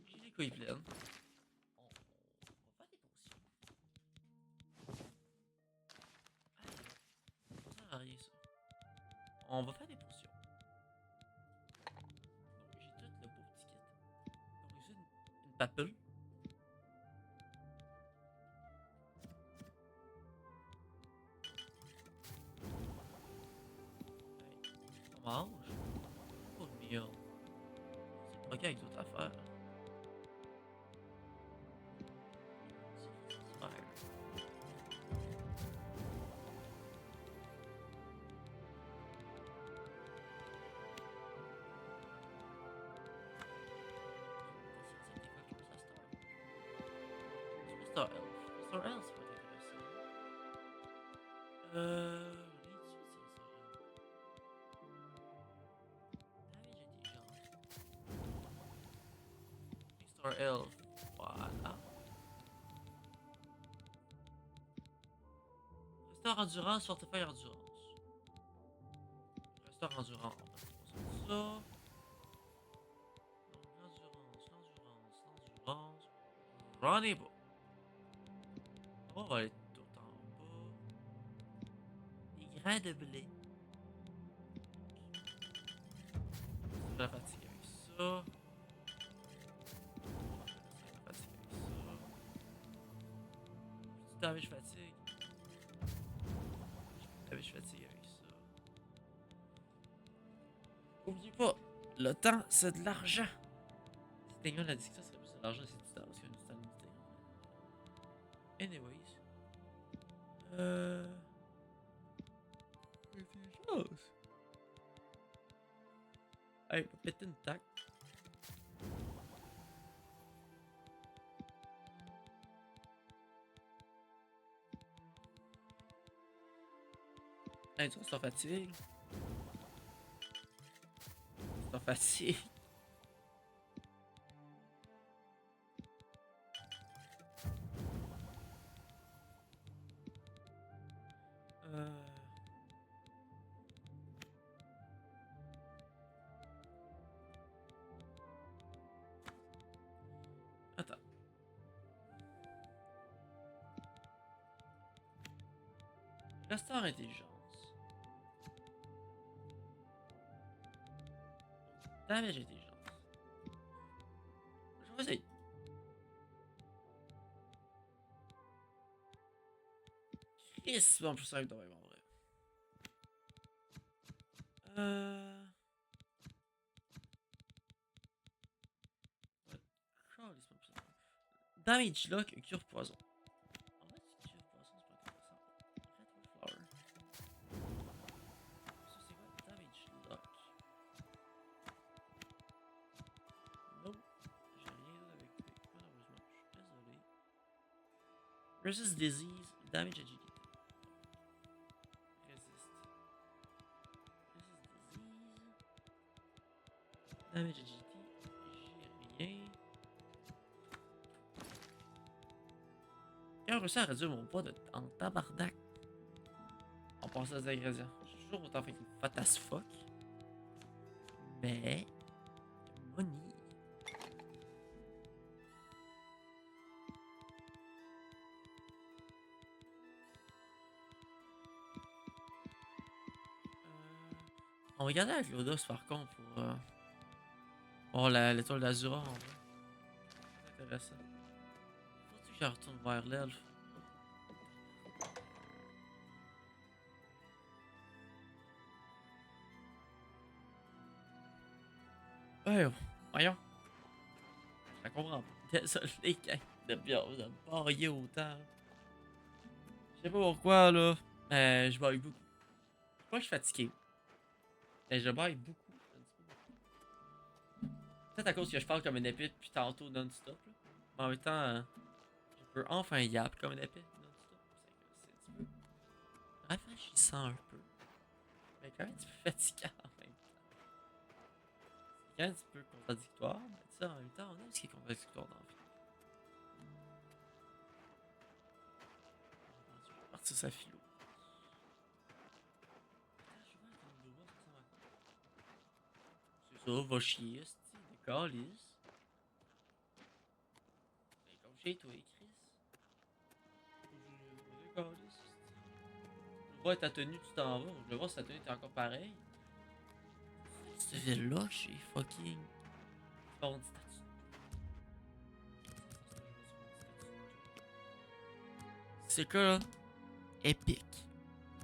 J'ai les couilles pleines. On va faire des potions. Ça sert à rien ça. On va faire des potions. Donc j'ai tout le beau petit kit. Donc j'ai une papule. On mange. Pas de meal. C'est troqué avec d'autres affaires. Star Elf. Star Elf, c'est pas intéressant. Star Elf. Voilà. Restaure endurance, portefeuille endurance. Restaure endurance. On va faire ça. Donc, l'endurance. J'en ai pas. On va aller tout en bas. Des grains de blé. C'est la fatigue avec ça. C'est la fatigue avec ça. Du damage fatigue. Damage fatigue avec ça. Oubliez pas, le temps c'est de l'argent. Si t'aimes la discussion, serait plus de l'argent, c'est du temps parce qu'il y a une temps limité. Anyways. Intelligence. Hey, on va péter une tac. Hey, tu vois, c'est en fatigue. C'est en fatigue. Attends. Restaure intelligence. Damage intelligence. Je vais essayer. Chris, bon, plus simple de même en vrai. Charlie, c'est pas plus simple. Damage lock, cure poison. En fait, cure poison, c'est pas intéressant. Retro flower. Ça, c'est quoi? Damage lock. Non, j'ai rien d'autre avec lui. Malheureusement, je suis désolé. Resist disease, damage agility. Resist. Resist disease. Damage agility, j'ai rien. J'ai réussi à réduire mon poids en tabarnak. En passant aux ingrédients. J'ai toujours autant fait une fat as fuck. Mais. Money. On va regarder avec Lodos par contre pour. Oh, l'étoile d'Azura en vrai. C'est intéressant. Faut-tu que je retourne vers l'elfe? Ouais, voyons. Je la comprends pas. Désolé, gang, de bailler autant. Je sais pas pourquoi, là. Je baille beaucoup. Je crois que je suis fatigué. Mais je baille beaucoup. Peut-être à cause que je parle comme une épée depuis tantôt non-stop. Mais en même temps, je peux enfin yap comme une épée non-stop. C'est un petit peu rafraîchissant un peu. Mais quand même un petit peu fatigant en même temps. C'est quand même un petit peu contradictoire. Mais ça, en même temps, on aime ce qui est contradictoire dans la vie. Je vais partir sa philo. C'est ça, va chier, c'ti, des calices. Ben, comme chez toi, Chris. Des calices, c'ti. Je vois ta tenue, tu t'en vas. Je vais voir si ta tenue est encore pareille. Cette ville-là, chez fucking. Fond de statue. C'est quoi là? Épique.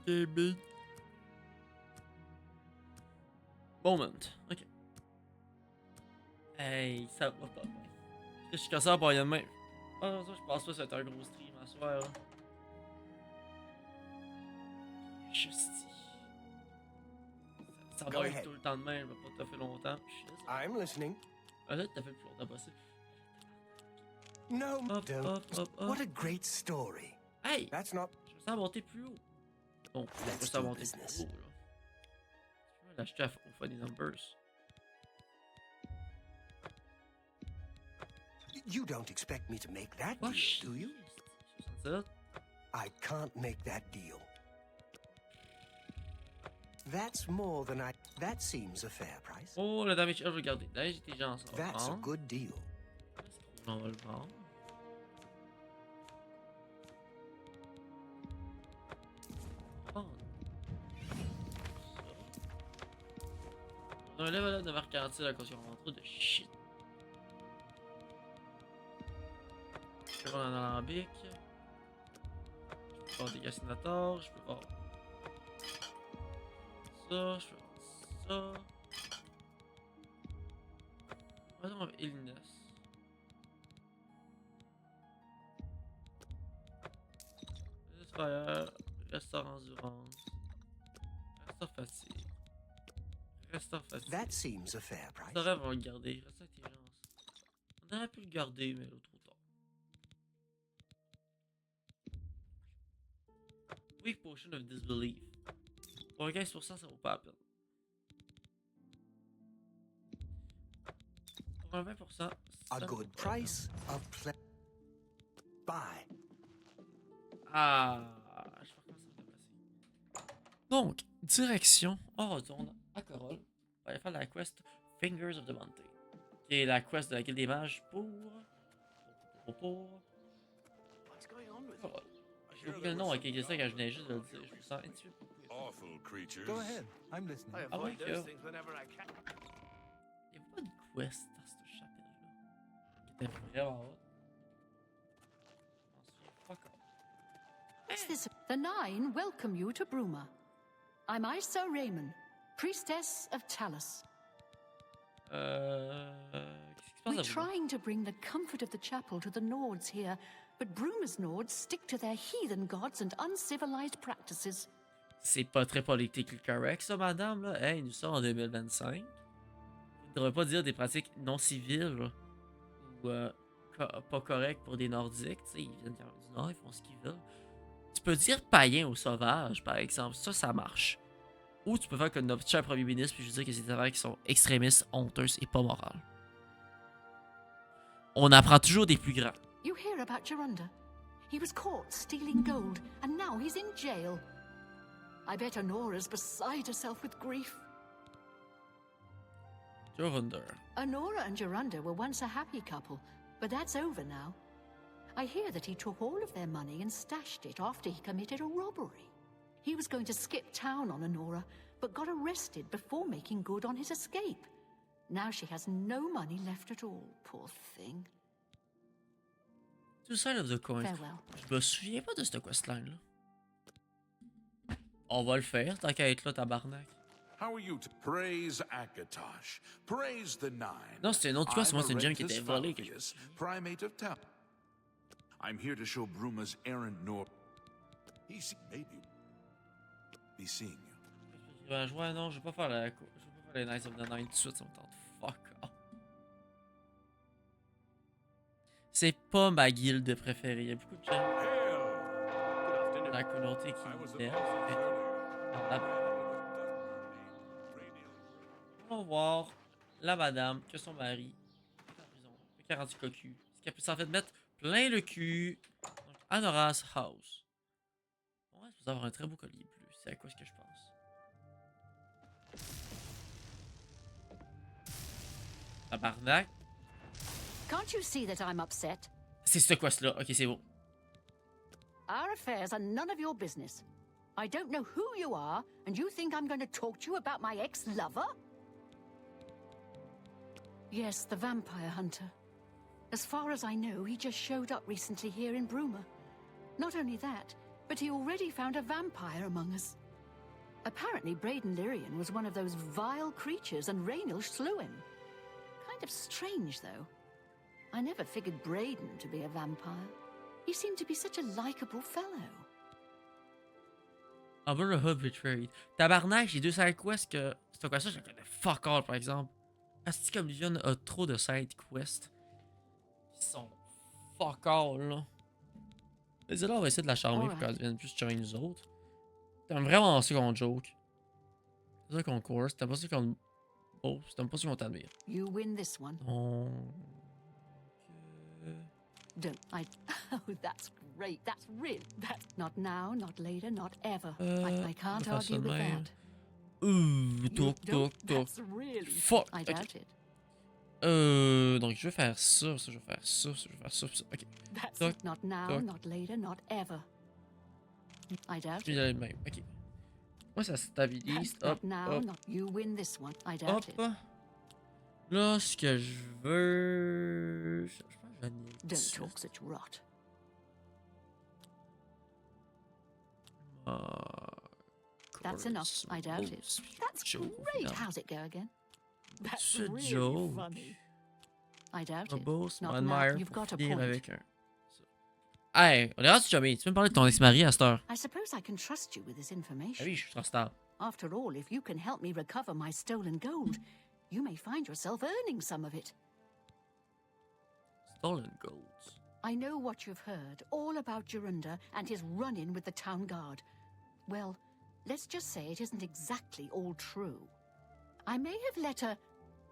Gaming. Moment. Ok. Hey, ça va pas bien. Je suis cassé à bailler de main. Ah non, ça, je pense pas que ça va être un gros stream à soir. Là. Juste. Ça Go va être ahead. tout le temps de main, va pas te fait longtemps. Je suis désolé. I'm listening. Ah là, t'as fait le plus longtemps possible. No, Hop, don't. hop, hop, hop. What a great story. Hey! That's not. Je me sens monter plus haut. Bon, je vais Let's pas do monter business. plus haut là. Je peux l'acheter au Funny Numbers. You don't expect me to make that Oh, deal, do you? 67. I can't make that deal. That's more than I... That seems a fair price. Oh, le damage. Oh, regardez. Damage intelligence. On va That's a prendre. good deal. On va le prendre. On a un level up de marque 46 à cause qu'on trop de shit. Je peux voir un alambic. Je peux voir des gassinators. Je peux voir ça. Je peux voir ça. Voyons avec Illness. Fire, restaure endurance, restaure fatigue, restaure fatigue. That seems a fair price. Ça rêve, on va le garder, restaure intelligence. On aurait pu le garder, mais là, trop tard. Weak Potion of Disbelief. Pour un 15%, ça vaut pas la peine. Pour un 20%, ça A vaut good pas la peine. price, a Bye. Ah, je sais pas comment ça va passer. Donc, direction, on retourne à Corol. On va aller faire la quest Fingers of the Mountain. Qui est la quest de la Guilde des Mages pour Corol. J'ai oublié le nom avec ça quand je venais juste de le dire. Je me sens un petit peu. Awful creatures. Go ahead. I'm listening. Ah ouais, que... Il y a pas de quest dans ce chapitre-là. Qui était vraiment hot. Je m'en souviens pas encore. What's this? The Nine welcome you to Bruma. I'm Isa Raymond, priestess of Talos. Qu'est-ce qui se passe We're à vous? trying to bring the comfort of the chapel to the Nords here, but Bruma's Nords stick to their heathen gods and uncivilized practices. C'est pas très politically correct, ça, madame, là. Hey, nous sommes en 2025. Vous ne devrez pas dire des pratiques non civiles là, ou pas correctes pour des Nordiques. Tu sais, ils viennent du Nord, ils font ce qu'ils veulent. Tu peux dire païen ou sauvage, par exemple. Ça marche. Ou tu peux faire comme notre cher premier ministre, puis je veux dire que c'est des affaires qui sont extrémistes, honteuses et pas morales. On apprend toujours des plus grands. You hear about Geronda? He was caught stealing gold, and now he's in jail. I bet Honora's beside herself with grief. Jorundr. Honora and Geronda were once a happy couple, but that's over now. I hear that he took all of their money and stashed it after he committed a robbery. He was going to skip town on Honora, but got arrested before making good on his escape. Now she has no money left at all, poor thing. Two Sides of the Coin. Farewell. Je me souviens pas de cette questline-là. On va le faire, tant qu'à être là, tabarnak. How are you to praise Akatosh? Praise the Nine. Non, c'était une autre quest, moi, c'est une gemme qui Amarynthus était volée. Falvius, primate of Tal. I'm here to show Bruma's errand north. He's maybe be seeing you. Ouais, non, je vais pas faire la. Je vais pas faire les Knights of the Nine tout de suite, ça me tente. Fuck off. C'est pas ma guilde préférée. Il y a beaucoup de gens. La communauté qui l'aime. On va voir la madame que son mari est en prison. 48 cocus. Ce qu'elle peut s'en fait mettre plein le cul. Donc, Anora's House. On va avoir un très beau collier bleu. C'est à quoi ce que je pense. Tabarnak. Can't you see that I'm upset? C'est ce quest-là. Ok, c'est bon. Our affairs are none of your business. I don't know who you are, and you think I'm going to talk to you about my ex-lover? Yes, the vampire hunter. As far as I know, he just showed up recently here in Bruma. Not only that, but he already found a vampire among us. Apparently, Braden Lyrian was one of those vile creatures, and Raynil slew him. Kind of strange, though. I never figured Braden to be a vampire. He seemed to be such a likable fellow. Brotherhood Betrayed. Tabarnak, j'ai deux side quests que. C'est quoi ça? Je connais fuck all, par exemple. Asti comme Livion a trop de side quests. Qui sont fuck all, là. Mais là, on va essayer de la charmer pour qu'elle devienne plus charmer nous autres. T'aimes vraiment ça qu'on joke. C'est ça qu'on course. T'aimes pas ça qu'on. Oh, t'aimes pas ça qu'on t'admire. You win this one. Donc. Don't. Oh, that's great. That's real. That's not now, not later, not ever. I can't on va faire ça argue de with même. that. Ouh, You toc, don't? toc, toc. That's really. Fuck. I Ok. doubt it. Donc je vais faire ça, je vais faire ça, je vais faire ça, ça. Ok. That's Toc, it. Not now, toc. not later, not ever. I doubt Je vais y it. aller de même. Ok. Moi ça stabilise. That's Hop, not now, hop, not. You win this one. I hop. doubt it. Là, ce que je veux. Je pense que je vais annuler tout de Don't suite. talk such rot. That's enough. I doubt it. That's great. How's it go again? That's C'est really joke. funny. I doubt Un it. boss Not m'admire now. You've pour got a finir point. avec un. Hey, on est rendu jamais. Tu peux me parler de ton ex-mari à cette heure? I suppose I can trust you with this Ah information. oui, je suis trustable. After all, if you can help me recover my stolen gold, you may find yourself earning some of it. Stolen golds. I know what you've heard, all about Jorunda and his run-in with the town guard. Well, let's just say it isn't exactly all true. I may have let a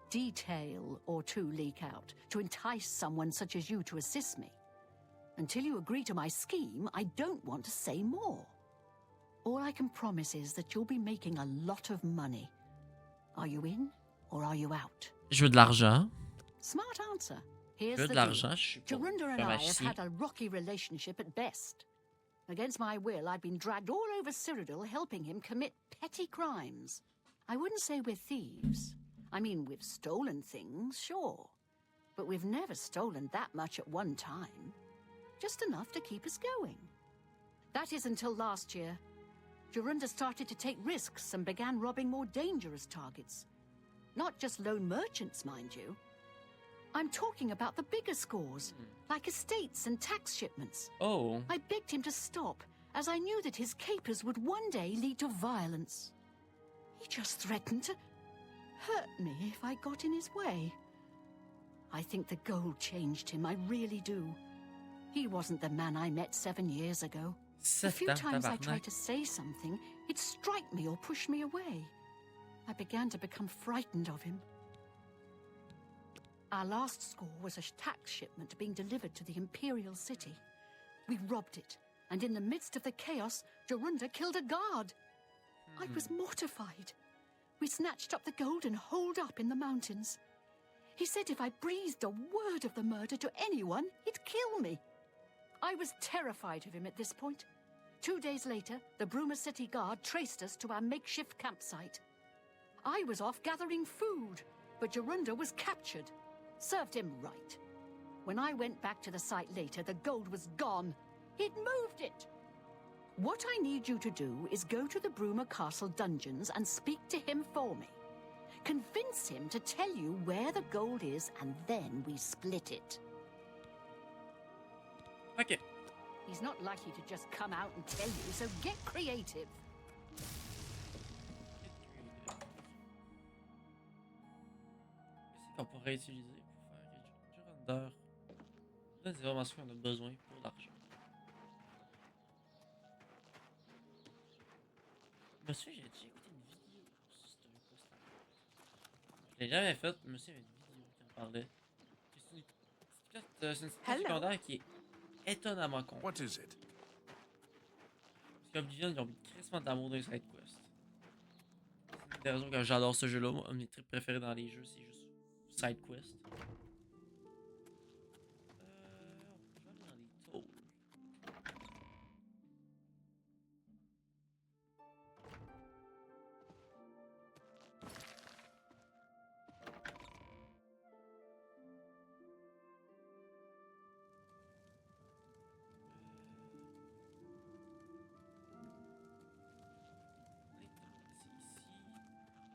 detail or two leak out to entice someone such as you to assist me. Until you agree to my scheme, I don't want to say more. All I can promise is that you'll be making a lot of money. Are you in or are you out? Je veux de l'argent. Smart answer. Je Here's veux the de deal. l'argent. Je suis pour Jorunda and faire I ma have chie. had a rocky relationship at best. Against my will, I've been dragged all over Cyrodiil helping him commit petty crimes. I wouldn't say we're thieves. I mean, we've stolen things, sure. But we've never stolen that much at one time. Just enough to keep us going. That is until last year. Jorunda started to take risks and began robbing more dangerous targets. Not just lone merchants, mind you. I'm talking about the bigger scores, like estates and tax shipments. Oh. I begged him to stop, as I knew that his capers would one day lead to violence. He just threatened to hurt me if I got in his way. I think the gold changed him, I really do. He wasn't the man I met 7 years ago. The few times I tried to say something, he'd strike me or push me away. I began to become frightened of him. Our last score was a tax shipment being delivered to the Imperial City. We robbed it, and in the midst of the chaos, Jorunda killed a guard. I was mortified. We snatched up the gold and holed up in the mountains. He said if I breathed a word of the murder to anyone, he'd kill me. I was terrified of him at this point. 2 days later, the Bruma City Guard traced us to our makeshift campsite. I was off gathering food, but Jorunda was captured. Served him right. When I went back to the site later, the gold was gone. He'd moved it. What I need you to do is go to the Bruma Castle dungeons and speak to him for me. Convince him to tell you where the gold is, and then we split it. Ok. He's not likely to just come out and tell you, so get creative. Qu'est-ce qu'on pourrait utiliser pour faire quelque chose? Durandeur. Là, c'est vraiment ce qu'on a besoin pour l'argent. Monsieur, j'ai déjà écouté une vidéo sur ce post. Je l'ai jamais faite, mais monsieur, il y avait une vidéo qui en parlait. C'est une petite secondaire qui est étonnamment con. What is it? Parce qu'Oblivion, ils ont mis crissement d'amour dans les side quests. C'est une des raisons que j'adore ce jeu-là. Moi, un de mes trucs préférés dans les jeux, c'est juste side quest. On peut aller dans les tôles.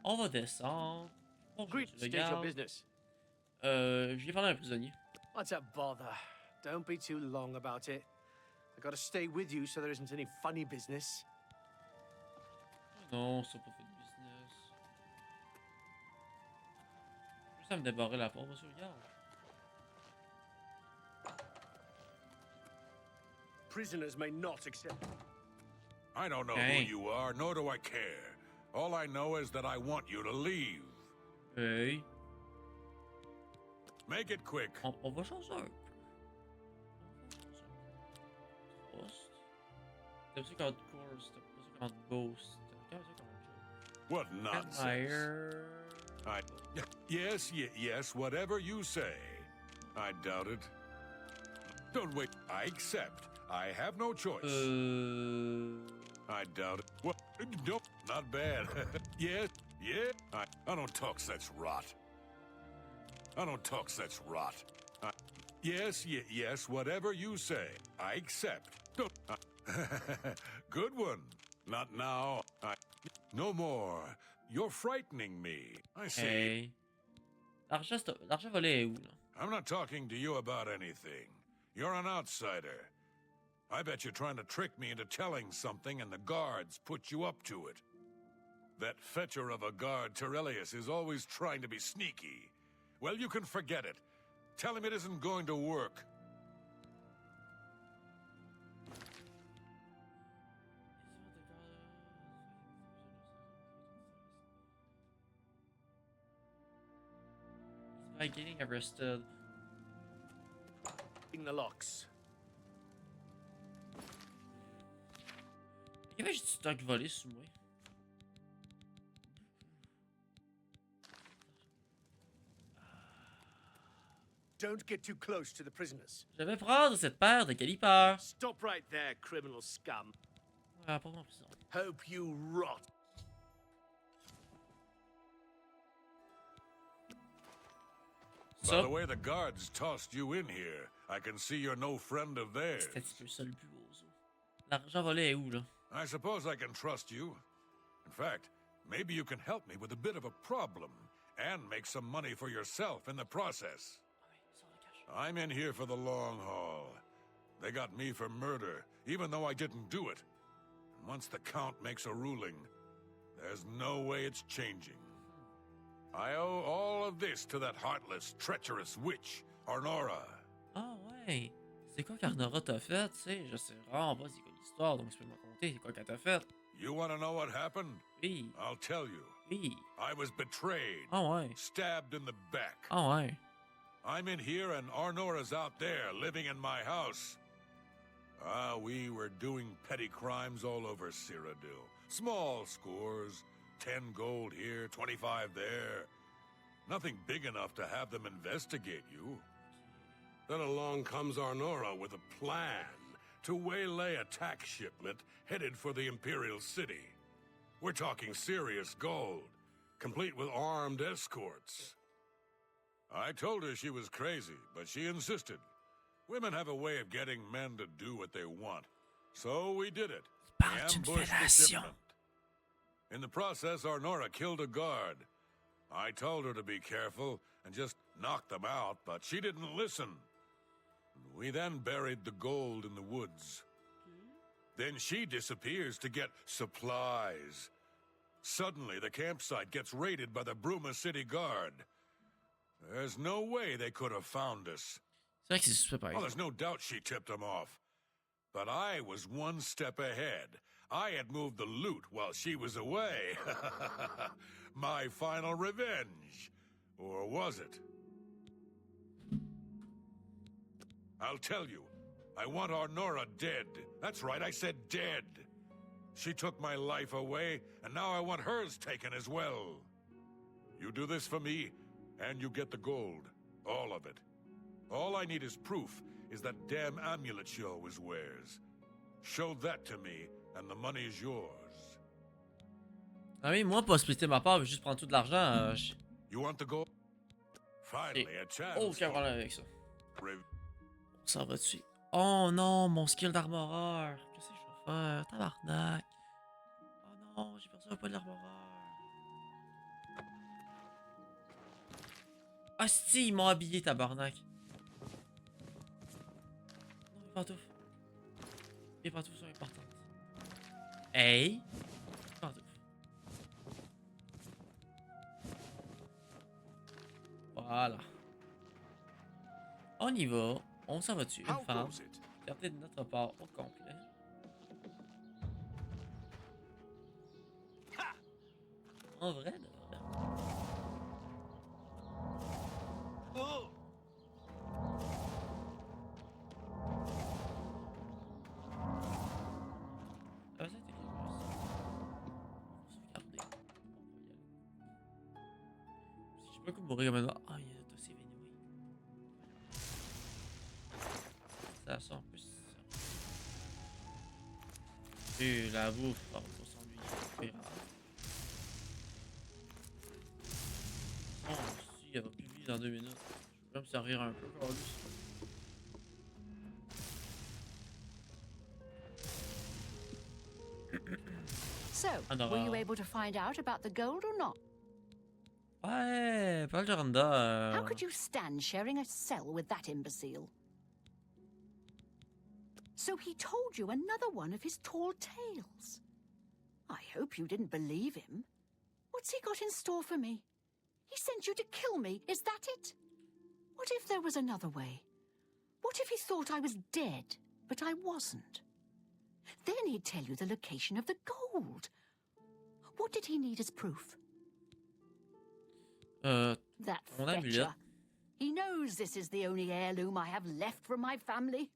On va descendre. Bon, Great, je state your regarde. business. Je lui ai parlé à un prisonnier. What's a bother? Don't be too long about it. I gotta stay with you so there isn't any funny business. Non, ça n'a pas fait de business. Juste à me débarrer la porte, monsieur, regarde. Prisoners may not accept. I don't know Hey. who you are, nor do I care. All I know is that I want you to leave. Hey. Make it quick. On va changer un peu. T'aimes ça quand tu cours, t'aimes pas ça quand tu boostes. T'aimes ça quand tu What nonsense. Fire. Yes, whatever you say. I doubt it. Don't wait. I accept. I have no choice. I doubt it. Well, nope, not bad. Yeah. I don't talk such rot. I don't talk such rot. Yes, whatever you say. I accept. Don't. Good one. Not now. No more. You're frightening me. I see. Hey. L'argent volé est où, là? I'm not talking to you about anything. You're an outsider. I bet you're trying to trick me into telling something and the guards put you up to it. That fetcher of a guard, Terelius, is always trying to be sneaky. Well, you can forget it. Tell him it isn't going to work. By getting arrested. In the locks. Il y avait juste du stock volé sous moi. Don't get too close to the prisoners. Je vais prendre cette paire de calipers. Stop right there, criminal scum. Ah, pas en prison. Hope you rot. By the way the guards tossed you in here, I can see you're no friend of theirs. C'était un petit peu ça le but, Ozo. L'argent volé est où, là? I suppose I can trust you. In fact, maybe you can help me with a bit of a problem and make some money for yourself in the process. I'm in here for the long haul. They got me for murder, even though I didn't do it. And once the Count makes a ruling, there's no way it's changing. I owe all of this to that heartless, treacherous witch, Arnora. Ah ouais. C'est quoi qu'Arnora t'a fait, tu sais? Je sais vraiment pas c'est quoi l'histoire, donc tu peux me raconter c'est quoi qu'elle t'a fait. You want to know what happened? Oui. I'll tell you. Oui. I was betrayed. Ah ouais. Stabbed in the back. Ah ouais. I'm in here and Arnora's out there, living in my house. We were doing petty crimes all over Cyrodiil. Small scores. 10 gold here, 25 there. Nothing big enough to have them investigate you. Then along comes Arnora with a plan to waylay a tax shipment headed for the Imperial City. We're talking serious gold, complete with armed escorts. I told her she was crazy, but she insisted. Women have a way of getting men to do what they want. So we did it. We ambushed the shipment. In the process, Arnora killed a guard. I told her to be careful and just knock them out, but she didn't listen. We then buried the gold in the woods. Then she disappears to get supplies. Suddenly, the campsite gets raided by the Bruma City Guard. There's no way they could have found us. C'est vrai que c'est suspect, par Well, exemple. there's no doubt she tipped them off. But I was one step ahead. I had moved the loot while she was away. My final revenge. Or was it? I'll tell you. I want Arnora dead. That's right, I said dead. She took my life away, and now I want hers taken as well. You do this for me, and you get the gold. All of it. All I need is proof is that damn amulet she always wears. Show that to me, and the money is yours. Ah oui, moi, pas splitter ma part, mais juste prendre tout de l'argent. You want the gold? Finally, a chance. Aucun problème avec ça. Re- On s'en va dessus. Oh non, mon skill d'armoreur. Qu'est-ce que je vais faire? Tabarnak. Oh non, j'ai perdu un point de l'armoreur. Ah si, ils m'ont habillé, tabarnak. Non, mes pantoufles. Les pantoufles sont importantes. Hey. Pantoufles. Voilà. On y va. On s'en va dessus. Une How femme. goes it? Regardez de notre part au complet. En vrai, de vrai. pas comme mourir comme un. Ah, il y a un save anyway. Ça en plus. Et la bouffe, on va pas s'ennuyer. C'est pas grave. Bon, si, elle va plus vivre dans 2 minutes. Je vais me servir un peu, Carlos. So, were you able to find out about the gold or not? Ouais, parle de Randa. How could you stand sharing a cell with that imbecile? So he told you another one of his tall tales. I hope you didn't believe him. What's he got in store for me? He sent you to kill me, is that it? What if there was another way? What if he thought I was dead, but I wasn't? Then he'd tell you the location of the gold. What did he need as proof? That mon amulette. fetcher. He knows this is the only heirloom I have left from my family.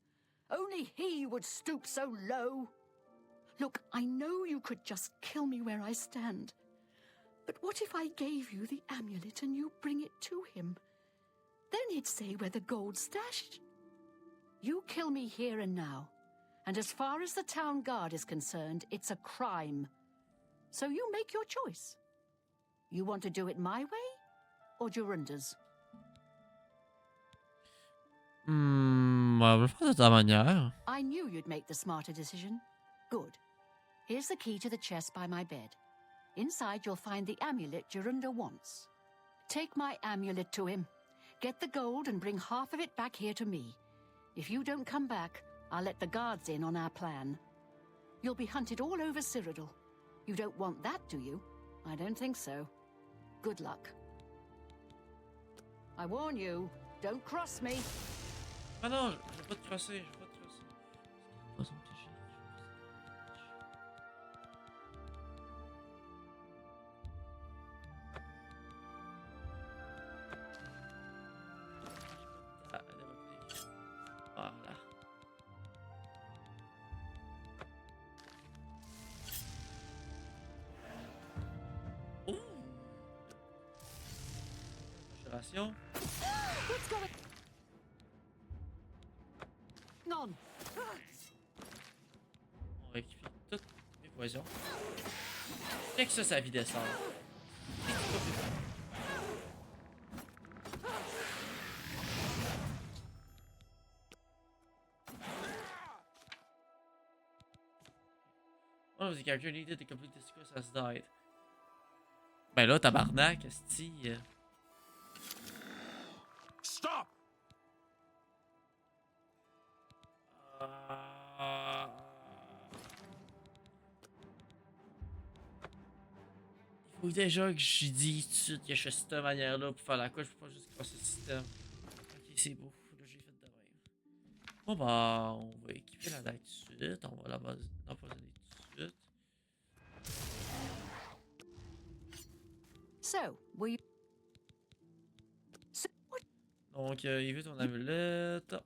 Only he would stoop so low. Look, I know you could just kill me where I stand. But what if I gave you the amulet and you bring it to him? Then he'd say where the gold's stashed. You kill me here and now. And as far as the town guard is concerned, it's a crime. So you make your choice. You want to do it my way or Jorunda's? On va le faire de ta manière. I knew you'd make the smarter decision. Good. Here's the key to the chest by my bed. Inside you'll find the amulet Jorunda wants. Take my amulet to him. Get the gold and bring half of it back here to me. If you don't come back, I'll let the guards in on our plan. You'll be hunted all over Cyrodiil. You don't want that, do you? I don't think so. Good luck. I warn you, don't cross me. Ah non, je vais pas te crosser, je vais pas te crosser. Pas son petit chien. Ah, elle va venir. Voilà. Ouh! Conjuration. What's going on? On récupère toutes mes poisons. Check ça, sa vie descend. One of the characters needed to complete this quest has died. Ben là, tabarnak, esti. Stop! Il faut déjà que je dis tout de suite que je fais cette manière-là pour faire la coche, je peux pas juste casser le système. Ok, c'est beau. Là, j'ai fait de même. Bon, bah, on va équiper la dague tout de suite. On va l'empoisonner tout de suite. So, were you... So, what? Donc, il veut ton amulette.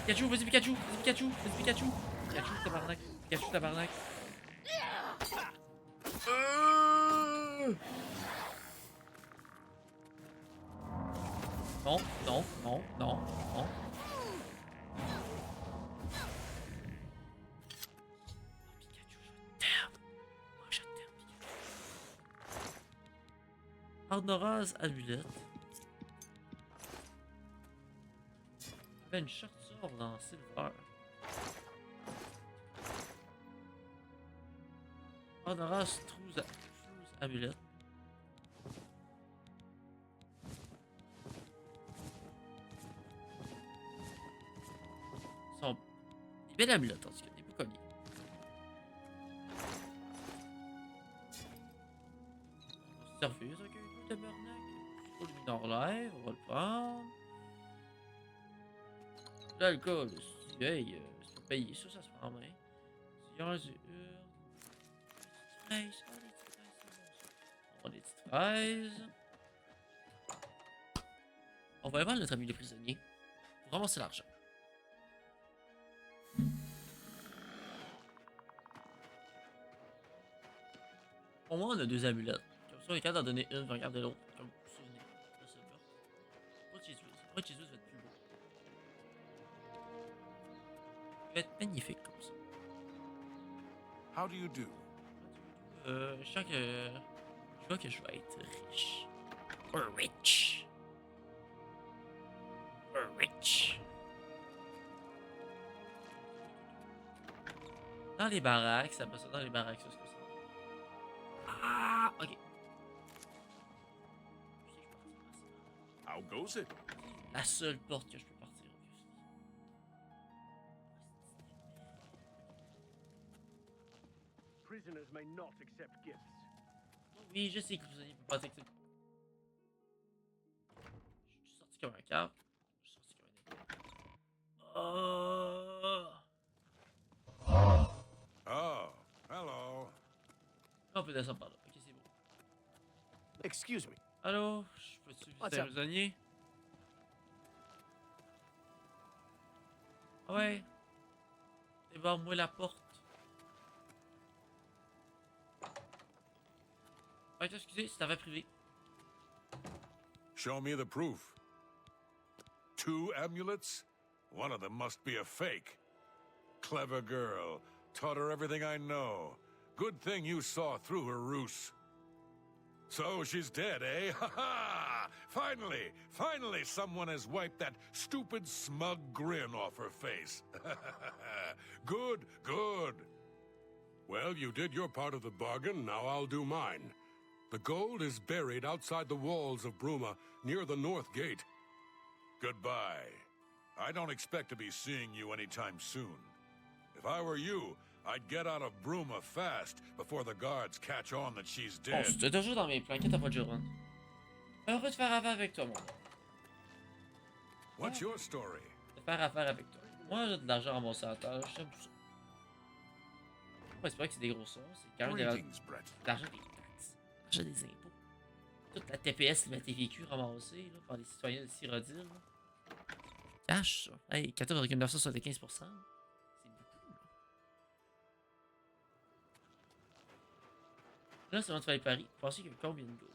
Pikachu, vas-y Pikachu, vas-y Pikachu, vas-y Pikachu. Pikachu, tabarnak, Pikachu, tabarnak. Non, non, non, non, non. Pikachu, je t'aime. Moi, je t'aime, Pikachu. Arnora's amulette. Il y avait une short sword dans Silver. Arnora's True's amulette. Son... Il y avait l'amulette en tout cas, des beaux colliers. On va se servir avec un peu de tabarnak. Pour le mineur live, on va le prendre. L'alcool aussi, hey, c'est pas payé, ça se prend en main. Sillage et fraises, oh, des petites fraises, c'est bon ça. On va des petites fraises. On va aller voir notre ami le prisonnier. Pour ramasser l'argent. Au moins, on a 2 amulettes. Comme ça, on est capable d'en donner une, puis regarder l'autre. Comme souvenir. Ça, c'est bien. Pas de Jesus. Pas de Jesus va être plus beau. Il va être magnifique comme ça. How do you do? Je sens que. Je vois que je vais être riche. Or rich. Or rich. Dans les baraques, ça passe dans les baraques, ça, c'est quoi ça? Ah, ok. How goes it? La seule porte que je peux partir. Prisoners may not accept gifts. Oui, je sais que vous ne pouvez pas accepter. Je suis sorti comme un cap. Je suis sorti comme un épée. Oh. Oh, hello. On peut descendre par là. Ok, c'est bon. Excuse me. Allô? Je peux-tu What's visiter un up? prisonnier? Ah ouais. Débarre-moi la porte. Ouais, excusez, c'est affaire privée. Show me the proof. 2 amulets? One of them must be a fake. Clever girl. Taught her everything I know. Good thing you saw through her ruse. So she's dead, eh? Ha ha! Finally, someone has wiped that stupid, smug grin off her face. Good. Well, you did your part of the bargain, now I'll do mine. The gold is buried outside the walls of Bruma, near the north gate. Goodbye. I don't expect to be seeing you anytime soon. If I were you, I'd get out of Bruma fast before the guards catch on that she's Bon, dead. c'était toujours dans mes plans, t'as pas de Joran. Heureux de faire affaire avec toi, mon gars. What's your story? De faire affaire avec toi. Moi, j'ai de l'argent à mon tâche, j'aime tout ça. Ouais, c'est vrai que c'est des gros sommes, c'est quand même Greetings, Brett. de l'argent des taxes, l'argent des impôts. Toute la TPS, la TVQ ramassée là, par les citoyens de Cyrodiil. Là. Cash, ça. Hey, 14,975%. C'est beaucoup, là. Là, c'est vraiment de faire les paris. Vous pensez qu'il y a combien de gold?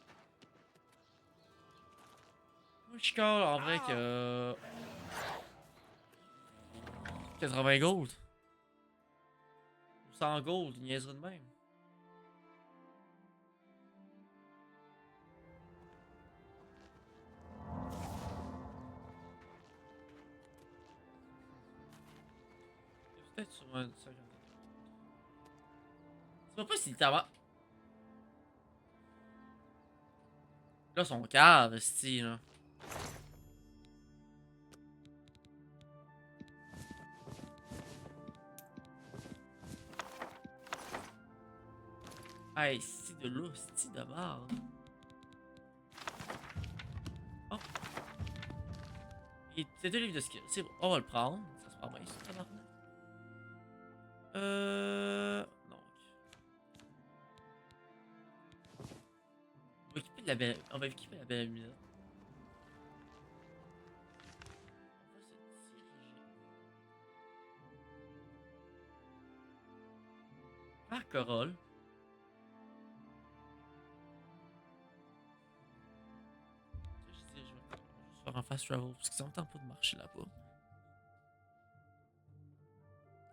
Moi, je call en vrai que. 80 gold. 100 gold, une niaiserie de même. Peut-être sur un 50. C'est pas si t'as. Là, son cave, style, là. Hey, c'est de l'hostie de merde. Oh. C'est 2 livres de skill. C'est bon, on va le prendre. Ça se prend bien, ça, tabarnak. Non. On va équiper de la belle. On va équiper la belle amulette. On va se diriger. Par Corolle. Je vais faire un fast travel parce que ça me tente pas de marcher là-bas.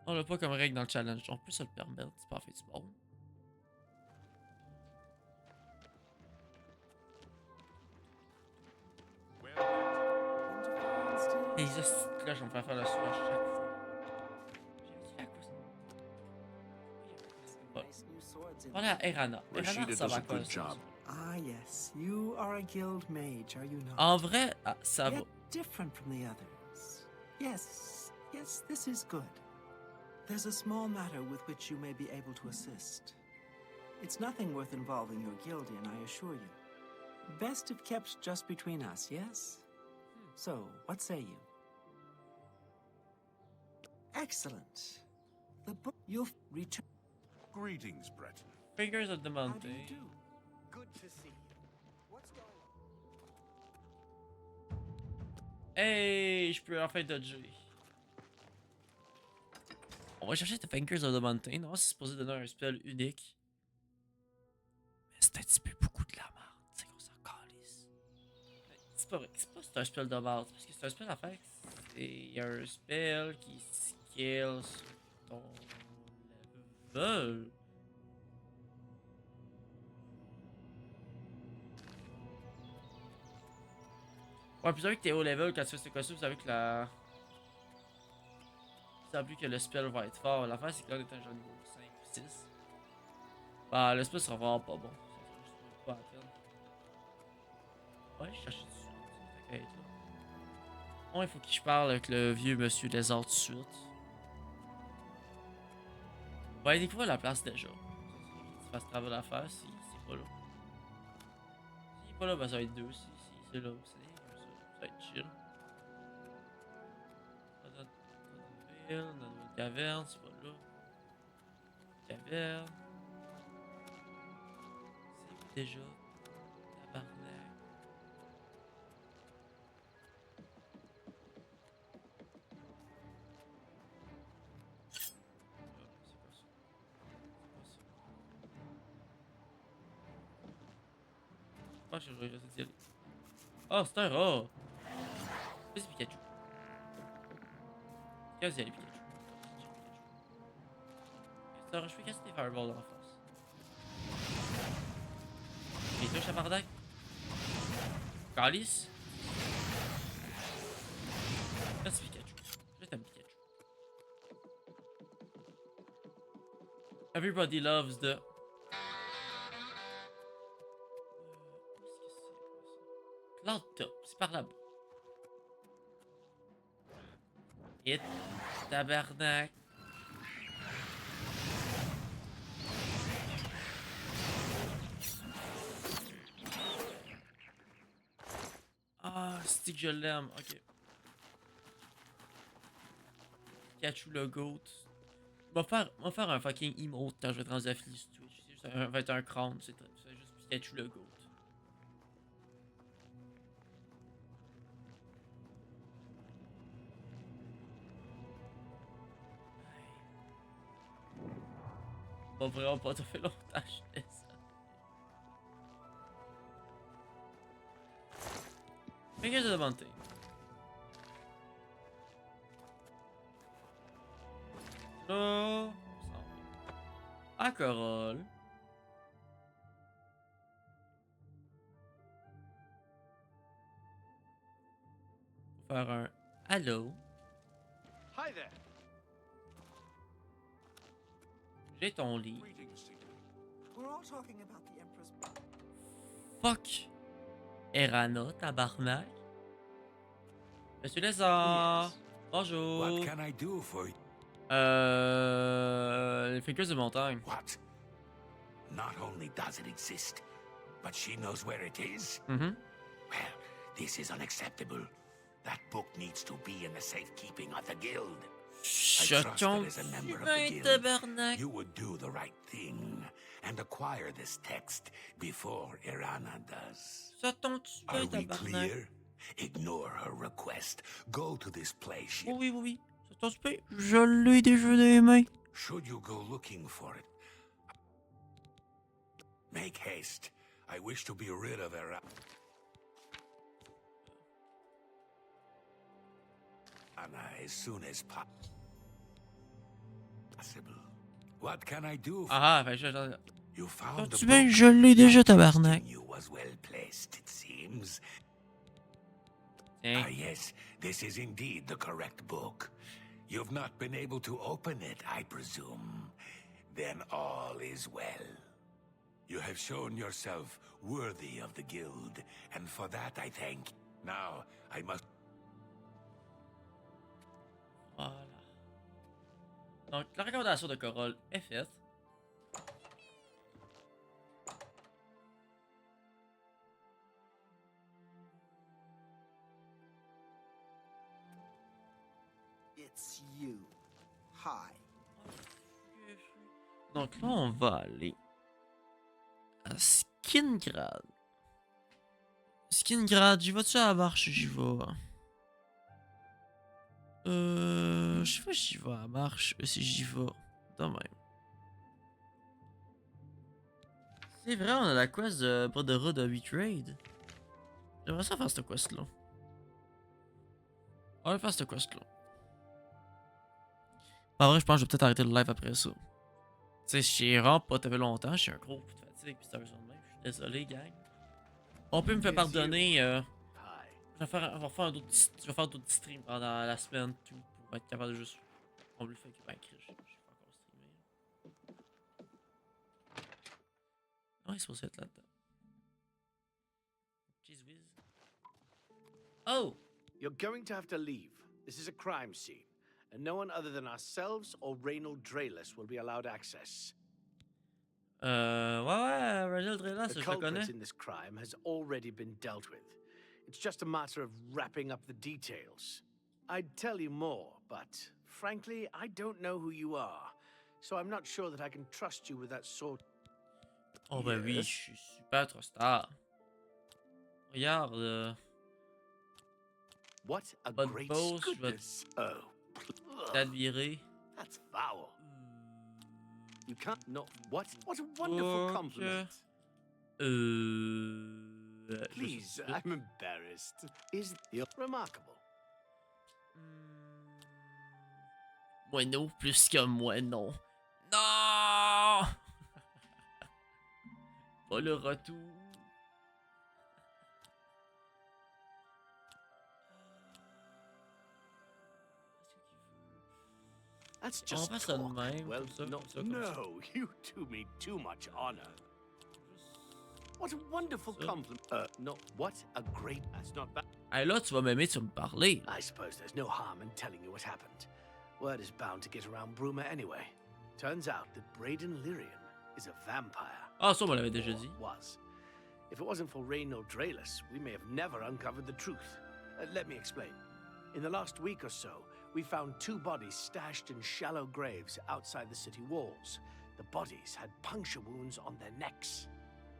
On l'a pas comme règle dans le challenge, on peut se le permettre, c'est pas fait du bon. Et les hosties de cloches vont me faire le soir à chaque fois. J'ai dit à quoi ça? Voilà, Erana. Erana, ça va à quoi ça? Ah, yes. You are a guild mage, are you not? En vrai, ah, ça va. Yet different from the others. Yes, this is good. There's a small matter with which you may be able to assist. It's nothing worth involving your guild in, I assure you. Best if kept just between us, yes? So, what say you? Excellent. The book you'll return. Greetings, Breton. Fingers of the How do Mountain. you do? Good to see you. What's going on? Hey, je peux enfin dodger. On va chercher The Fingers of the Mountain. Non, c'est supposé donner un spell unique. Mais c'est un petit peu beaucoup de la merde. C'est qu'on s'en calisse. C'est pas vrai. C'est pas que c'est un spell de merde. Parce que c'est un spell à faire. C'est un spell qui skill sur ton level. Ouais, puis vous savez que t'es haut level quand tu fais ce costume, vous savez que la. Vous savez que le spell va être fort. L'affaire, c'est que là, on est un genre niveau 5 ou 6. Bah, le spell sera vraiment pas bon. Ça sera juste pas à peine. Ouais, je cherche tout de suite. Ça fait qu'à être là. Bon, il faut que je parle avec le vieux monsieur lézard tout de suite. On va aller découvrir la place déjà. Il fasse travail à faire si c'est pas là. S'il est pas là, bah ça va être 2. Si c'est là, ça va être chill. Dans une ville, dans une caverne, c'est pas là. Caverne. C'est où déjà? Tabarnak. Ah, je vais essayer d'y aller. Oh, c'est un rat! Vas-y, Pikachu. Vas-y, allez, Pikachu. Ça, je peux casser des fireballs dans la face. Et toi, chapardac? Calice? Merci, Pikachu. Je t'aime, Pikachu. Everybody loves the. Cloud Top, c'est par là-bas. Et tabarnak. Ah, c'est que je l'aime, ok. Pikachu le GOAT. On va faire un fucking emote quand je vais transaffilier sur Twitch. Ça va être un crâne, c'est juste Pikachu le GOAT. Va vraiment pas te fait longtemps, je fais ça. Fingers of the Mountain. Là, à Corolle. Faut faire un allô. Hi there. J'ai ton lit. We're all talking about the Empress. Fuck. Erana, tabarnak. Monsieur Lézard. Yes. Bonjour. What can I do for you? Les Fingers de montagne. What? Not only does it exist, but she knows where it is? Mhm. Well, this is unacceptable. That book needs to be in the safekeeping of the guild. Shut trust ton that as a member of the putain, guild, tabarnak. You would do the right thing and acquire this text before Irana does. Shut ton Are putain, we tabarnak. clear? Ignore her request. Go to this place. Oh oui, oui, oui. Shut ton putain. Je l'ai déjà dans les mains. Should you go looking for it, make haste. I wish to be rid of Irana. As soon as possible. What can I do? Ah, fait que You found the tu bien, book. je l'ai déjà, tabarnak. You was well placed, it seems. Tiens. Ah, yes, this is indeed the correct book. You've not been able to open it, I presume. Then all is well. You have shown yourself worthy of the guild, and for that I thank. Now, I must. Voilà. Donc, la recommandation de Corolle est faite. It's you. Hi. Donc là, on va aller à Skingrad. Skingrad, j'y vas-tu à la marche? J'y vais. Je sais pas si j'y vais à marche, si j'y vais. De même. C'est vrai, on a la quest de Brotherhood of Betrayed. J'aimerais ça faire cette quest-là. On va faire cette quest-là. Par vrai, je pense que je vais peut-être arrêter le live après ça. Tu sais, j'ai vraiment pas fait longtemps, j'ai un gros coup de fatigue, puis c'est un jour de même. Je suis désolé, gang. On peut me faire pardonner. Je vais faire d'autres streams pendant la semaine tout, pour être capable de juste. On le fait que ben, je vais encore streamer. Non, il est supposé être là-dedans. Cheese whiz. Oh! You're going to have to leave. This is a crime scene, and no one other than ourselves or Reynold Draelus will be allowed access. Ouais, Reynold Draelus, The je le connais. culprit in this crime has already been dealt with. It's just a matter of wrapping up the details. I'd tell you more, but frankly, I don't know who you are, so I'm not sure that I can trust you with that sort. Oh ben oui, Yes? je suis super trop star. Regarde, What a But great both, but- goodness. Oh. d'admirer. That's foul. You can't not. What? What a wonderful Ok. compliment. Je Please, sais pas. I'm embarrassed. Is you're remarkable. Moineau plus que moineau. Non! Pas le retour. That's On just va ça de talk. même, Well, comme ça, no, comme ça, comme ça. no, you do me too much honor. What a wonderful Ça. compliment. No, what a great. That's not bad. Hey, là, tu vas m'aimer, tu vas me parler. I suppose there's no harm in telling you what happened. Word is bound to get around Bruma anyway. Turns out that Braden Lyrian is a vampire. Ah, ça, on me l'avait déjà Or dit. was. If it wasn't for Reynold Draelus, we may have never uncovered the truth. Let me explain. In the last week or so, we found 2 bodies stashed in shallow graves outside the city walls. The bodies had puncture wounds on their necks.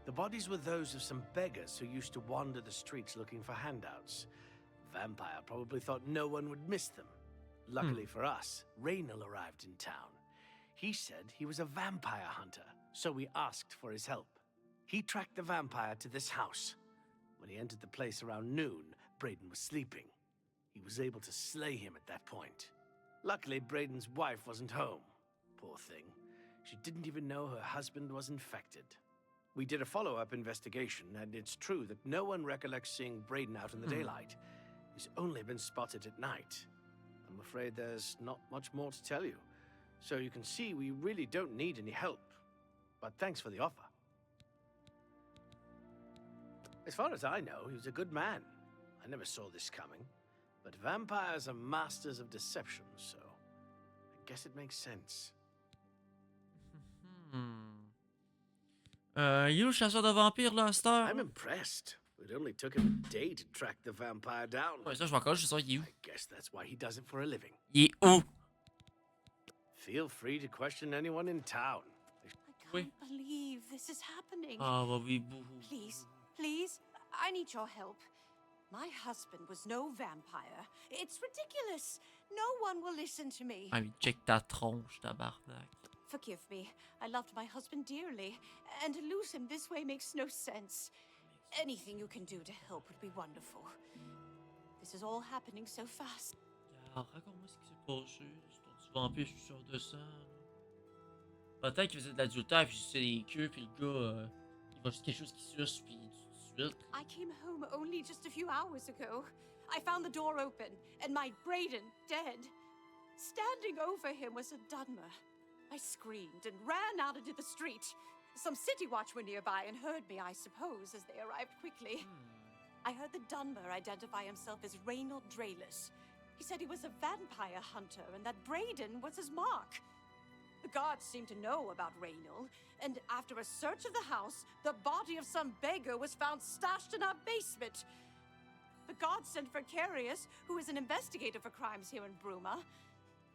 The bodies were those of some beggars who used to wander the streets looking for handouts. Vampire probably thought no one would miss them. Luckily for us, Raynal arrived in town. He said he was a vampire hunter, so we asked for his help. He tracked the vampire to this house. When he entered the place around noon, Braden was sleeping. He was able to slay him at that point. Luckily, Braden's wife wasn't home. Poor thing. She didn't even know her husband was infected. We did a follow-up investigation, and it's true that no one recollects seeing Braden out in the daylight. He's only been spotted at night. I'm afraid there's not much more to tell you. So you can see we really don't need any help. But thanks for the offer. As far as I know, he was a good man. I never saw this coming. But vampires are masters of deception, so I guess it makes sense. Il est où le chasseur de vampires, là, à cette heure? I'm impressed. It only took him a day to track the vampire down. Ouais, ça, je vais encore, je sais il est où. I guess that's why he does it for a living. Il est où? Feel free to question anyone in town. I can't believe this is happening. Ah, bah oui, bouhou. Please, please, I need your help. My husband was no vampire. It's ridiculous. No one will listen to me. Ah, mais check ta tronche, tabarnak. Forgive me. I loved my husband dearly, and to lose him this way makes no sense. Anything you can do to help would be wonderful. This is all happening so fast. Ah, raconte-moi ce qui s'est passé. L'histoire du vampire, je suis sûr de ça. Peut-être qu'il faisait de l'adultère, puis c'est des queues, puis le gars, il voit juste quelque chose qui suce, puis tout de suite. I came home only just a few hours ago. I found the door open, and my Braden dead. Standing over him was a Dunmer. I screamed and ran out into the street. Some city watch were nearby and heard me, I suppose, as they arrived quickly. I heard the Dunmer identify himself as Reynold Draelus. He said he was a vampire hunter and that Braden was his mark. The guards seemed to know about Reynold, and after a search of the house, the body of some beggar was found stashed in our basement. The guards sent for Carius, who is an investigator for crimes here in Bruma.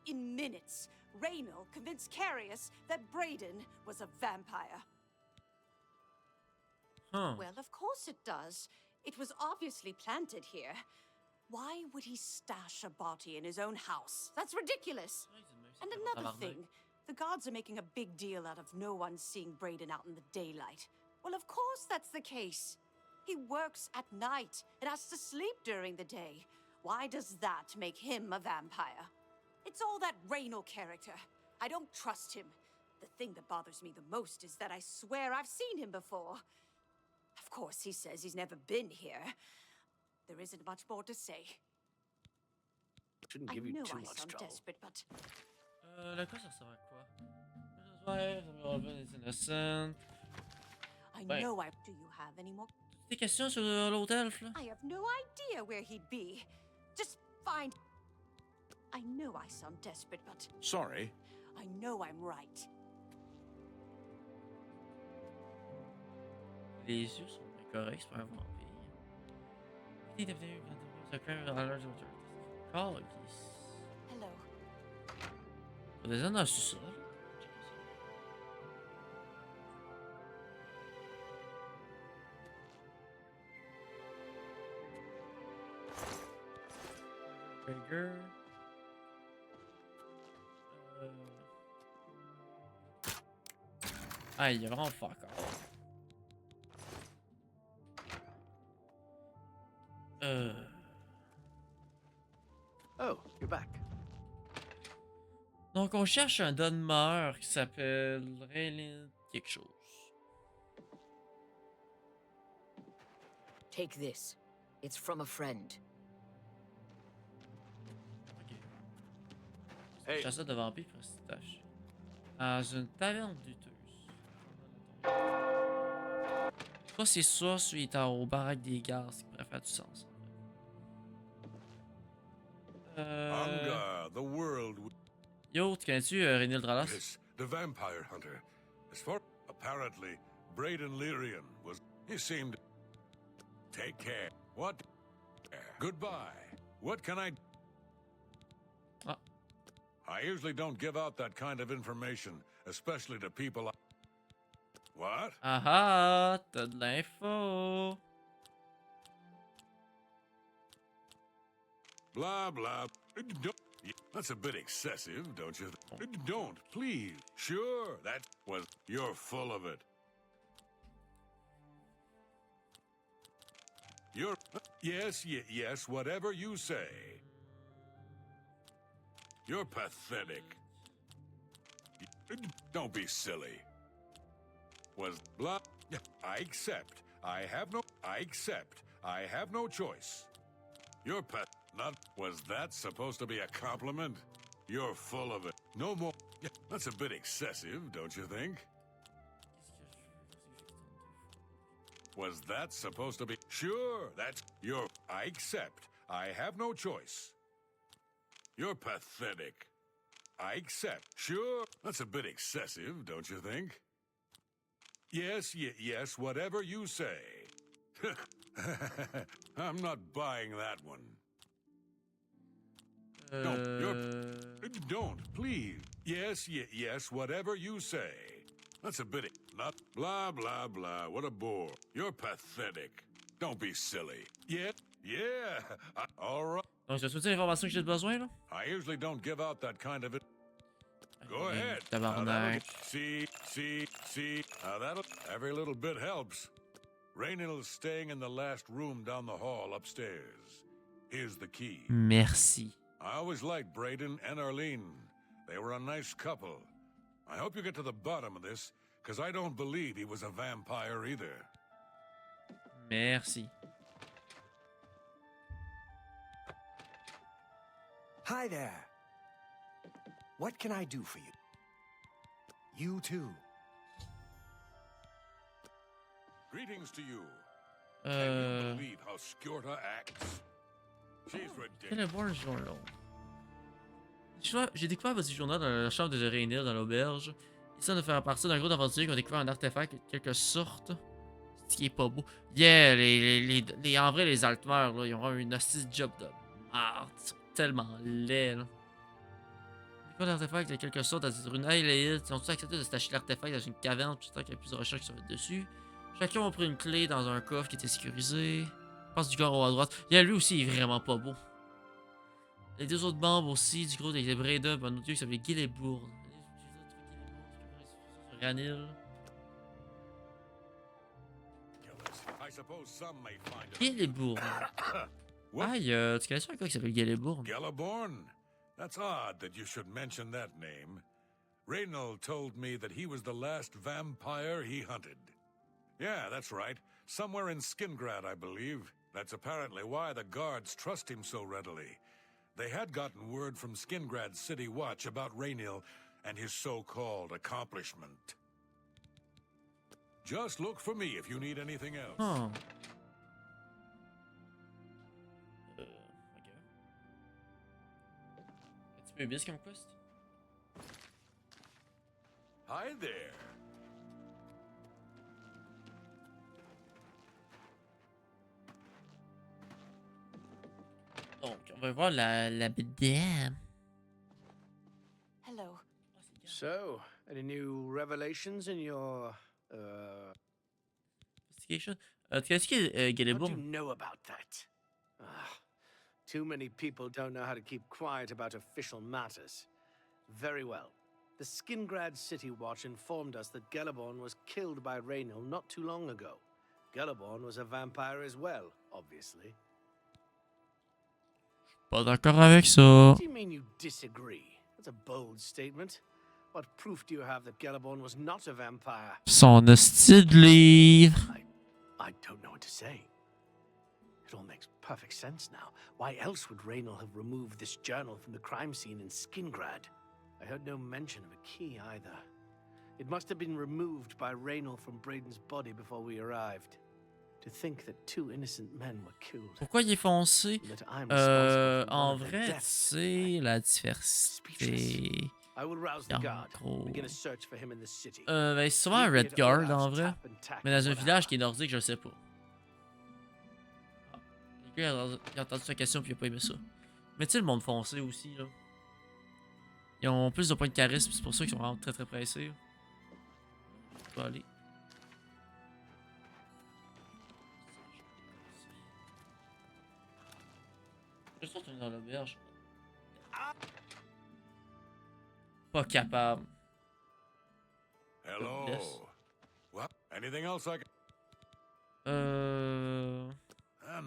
In minutes, Reynold convinced Carius that Braden was a vampire. Huh. Well, of course it does. It was obviously planted here. Why would he stash a body in his own house? That's ridiculous. And another thing, the guards are making a big deal out of no one seeing Brayden out in the daylight. Well, of course that's the case. He works at night and has to sleep during the day. Why does that make him a vampire? It's all that Raynor character. I don't trust him. The thing that bothers me the most is that I swear I've seen him before. Of course, he says he's never been here. There isn't much more to say. Shouldn't I give you know too I much sound trouble. desperate, but La quoi, ça ressemble à quoi? Ouais, Robin is innocent. I Wait. know I... Do you have any more? Des questions sur l'autre elfe, là? I have no idea where he'd be. Just find... I know I sound desperate, but Sorry. I know I'm right. Les yeux sont bien corrects, c'est pas un vampire. Il est devenu secret dans l'heure du Call, Hello. faut descendre dans le sous-sol. Trigger. Ah, il est vraiment fuck off. Oh, you're back. Donc, on cherche un Dunmer qui s'appelle Raylin quelque chose. Take this. It's from a friend. Ok. Hey. Chasseur de vampires prestigieux. Dans une taverne douteuse. Soit c'est ça, soit il est au baraque des gares, ce qui pourrait faire du sens. Anga, the world. Yo, tu connais-tu Renil Dralas? Yes, the vampire hunter. As far apparently, Brayden Lyrian was. He seemed. Take care. What? Goodbye. What can I? Ah. I usually don't give out that kind of information, especially to people. What? Ah ah, t'as de l'info. Blah blah. That's a bit excessive, don't you? Don't, please. Sure, that was. You're full of it. You're. Yes, whatever you say. You're pathetic. Don't be silly. Was blah. I accept. I have no choice. You're not. Was that supposed to be a compliment? You're full of it. No more. That's a bit excessive, don't you think? Was that supposed to be? Sure, that's your. I accept. I have no choice. You're pathetic. I accept. Sure, that's a bit excessive, don't you think? Yes, whatever you say. I'm not buying that one. Don't, please. Yes, whatever you say. That's a bit. Not blah, blah, blah. What a bore. You're pathetic. Don't be silly. Yeah. All right. Donc, tu as toutes l'information que j'ai besoin, là? I usually don't give out that kind of it. Go Hey, ahead. tabarnak. See. That'll. Every little bit helps. Raynill's staying in the last room down the hall upstairs. Here's the key. Merci. I always liked Brayden and Arlene. They were a nice couple. I hope you get to the bottom of this, because I don't believe he was a vampire either. Merci. Hi there. What can I do for you? You too. Greetings to you. Can you believe how Skjorta acts? She's Quel ridiculous. est bon journal? J'ai découvert un petit journal dans la chambre de Raynil dans l'auberge. Il semble de faire partie d'un groupe d'aventuriers qui ont découvert un artefact de quelque sorte. Ce qui est pas beau. Yeah, en vrai, les Altmers, là, ils auront une hostie job de merde. Ils sont tellement laids, là. Découvert l'artefact de quelque sorte sur une île. Ils ont tous accepté de se tacher l'artefact dans une caverne, tout le temps qu'il y a plus de recherches qui sont faites dessus. Chacun a pris une clé dans un coffre qui était sécurisé. Passe du corps à droite. Yeah, lui aussi, il est vraiment pas beau. Les deux autres membres aussi, du groupe avec les Breda, un autre dieu qui s'appelle Gillibourne. Ranil. I suppose some may find it. Gillibourne. Aïe, tu connais ça un gars qui s'appelle Gillibourne? Galaborn? That's odd that you should mention that name. Reynald told me that he was the last vampire he hunted. Yeah, that's right. Somewhere in Skingrad, I believe. That's apparently why the guards trust him so readily. They had gotten word from Skingrad's City Watch about Raynil and his so-called accomplishment. Just look for me if you need anything else. Oh. Ok. Un petit peu bis comme quest? Hi there. Donc, on va voir la BDM. Hello. So, any new revelations in your, Investigation. Tu connais qui est What do you Gillibourne? know about that? Too many people don't know how to keep quiet about official matters. Very well. The Skingrad City Watch informed us that Galaborn was killed by Raynil not too long ago. Galaborn was a vampire as well, obviously. Pas d'accord avec ça. What do you mean you disagree? That's a bold statement. What proof do you have that Galaborn was not a vampire? Son hostie de livre. I don't know what to say. It all makes perfect sense now. Why else would Raynil have removed this journal from the crime scene in Skingrad? I heard no mention of a key either. It must have been removed by Raynil from Braden's body before we arrived. To think that two innocent men were killed. Pourquoi il est foncé? And that I'm responsible for En one of their vrai, tu deaths. sais, la diversité. I will rouse the En guard. gros. Begin a search for him in the city. Ben, c'est souvent un Leave me Red at Guard Olaf's en vrai. tap and tack Mais dans un in 1 village hour. qui est nordique, je sais pas. Ah. Quelqu'un a entendu sa question puis il a pas aimé ça. Mais tu sais, le monde foncé aussi, là. Ils ont plus de points de charisme, c'est pour ça qu'ils sont vraiment très très pressés. On va aller. Je suis retourné dans l'auberge. Pas capable. Hello. Yes. What? Anything else I can...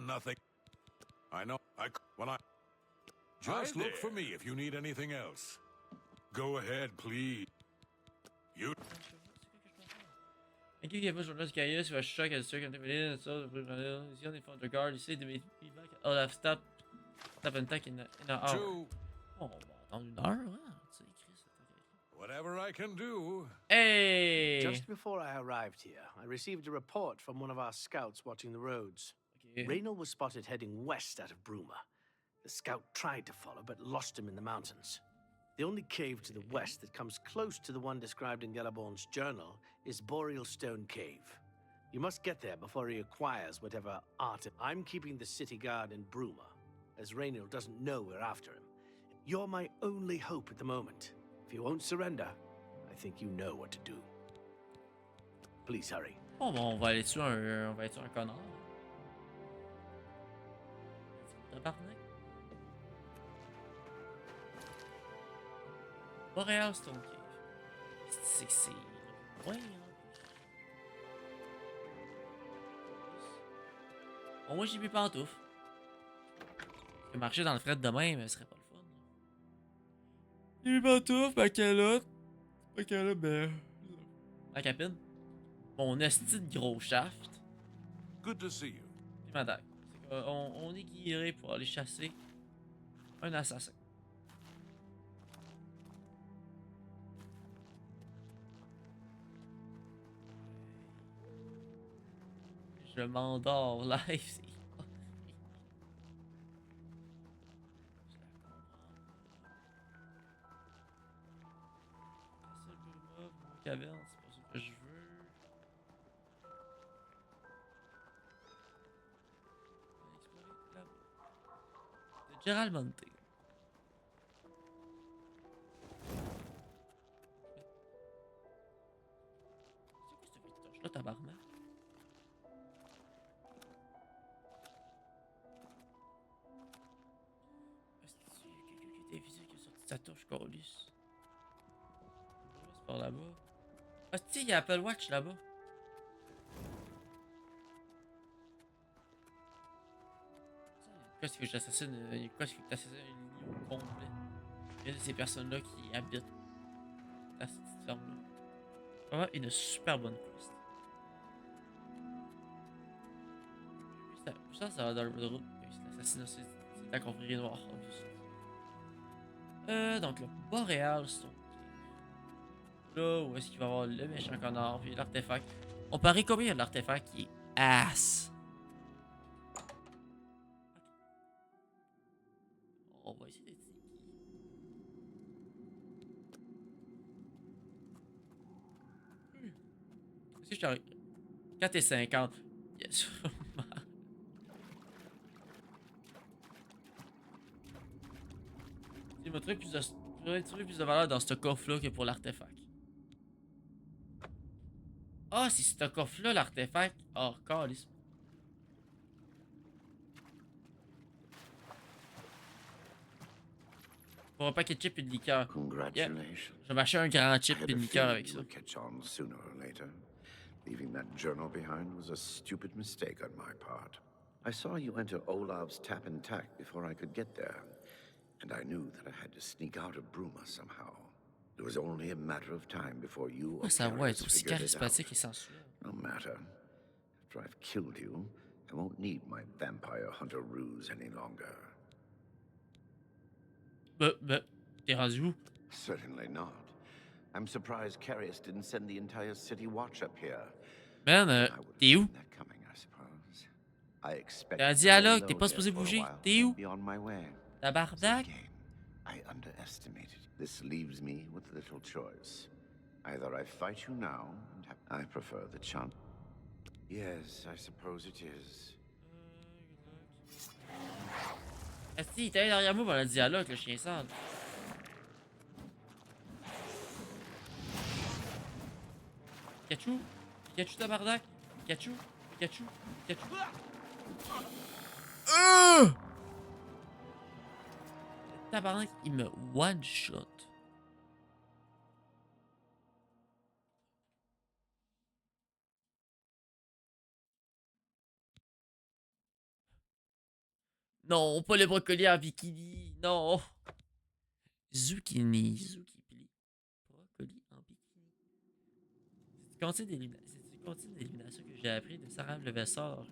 nothing. I know. When I... Just look for me if you need anything else. Go ahead, please. You... Ok, il y a pas de journaliste Caius, il va choquer à la sûr quand t'es ça, ici on est fond de garde, ici, de mes feedback. Olaf stop and tack in a hour. Two. Oh, on va attendre 1 heure, hein, tu sais, Chris. Whatever I can do. Hey! Just before I arrived here, I received a report from one of our scouts watching the roads. Okay. Raynil was spotted heading west out of Bruma. The scout tried to follow, but lost him in the mountains. The only cave to the west that comes close to the one described in Galaborn's journal is Boreal Stone Cave. You must get there before he acquires whatever art. I'm keeping the city guard in Bruma, as Raynil doesn't know we're after him. You're my only hope at the moment. If you won't surrender, I think you know what to do. Please hurry. Bon, on va aller tuer un connard. Tabarnak. Boreal Stone Cave. C'est que c'est... Ouais, hein. Bon, moi j'ai mis pantoufles. Parce que marcher dans le fret de même, ce serait pas le fun. J'ai mis pantoufles, ma calotte. Ma calotte, ben... Ma capine. Mon esti de gros shaft. Good to see you. Puis ma dague. On est guillé pour aller chasser un assassin. Je m'endors live, c'est... Caverne, c'est pas ce que je veux. Explorer là-bas. De Gerald Monte. C'est quoi cette petite torche là, tabarnak? ça touche, Carlis. C'est par là-bas. Ah, tu sais, il y a Apple Watch là-bas. Pourquoi est-ce que j'assassine. Pourquoi est-ce que t'assassines une ligne au complet? Il y a de ces personnes-là qui habitent à cette ferme-là. Vraiment une super bonne quest. Ça va dans le route. L'assassinat, c'est la confrérie noire. Donc le Boréal, c'est là où est-ce qu'il va y avoir le méchant connard puis l'artefact. On parie combien il y a de l'artefact qui est ass. On va essayer d'être. Est-ce que je t'arrive? 4 et 50. Yes. Il m'a trouvé plus de valeur dans ce coffre-là que pour l'artefact. Ah, c'est ce coffre-là, l'artefact. Oh, calice. Pour un paquet de chips et de liqueur. Yep. Je vais m'acheter un grand chip et de liqueur avec ça. Leaving that journal behind was a stupid mistake on my part. I saw you enter Olav's tap and tack before I could get there, and I knew that I had to sneak out of Bruma somehow. It was only a matter of time before you or Sa voix est Carius aussi figured it out. charismatique et sensuelle. No matter. After I've killed you, I won't need my vampire hunter ruse any longer. T'es rendu où? Certainly not. I'm surprised Carius didn't send the entire city watch up here. Man, t'es où? T'as un dialogue, t'es pas supposé bouger. T'es où? Tabarnak? I underestimated. This leaves me with little choice. Either I fight you now, and I prefer the chance. Yes, I suppose it is. Ah si, il était derrière moi pendant le dialogue, le chien sale. Pikachu? Pikachu tabarnak? Pikachu? Pikachu? Pikachu? Tabarnak, il me one-shot. Non, pas le brocoli en bikini, non. Zucchini. Brocoli en bikini. C'est du contenu d'élimination que j'ai appris de Sarah Levesseur.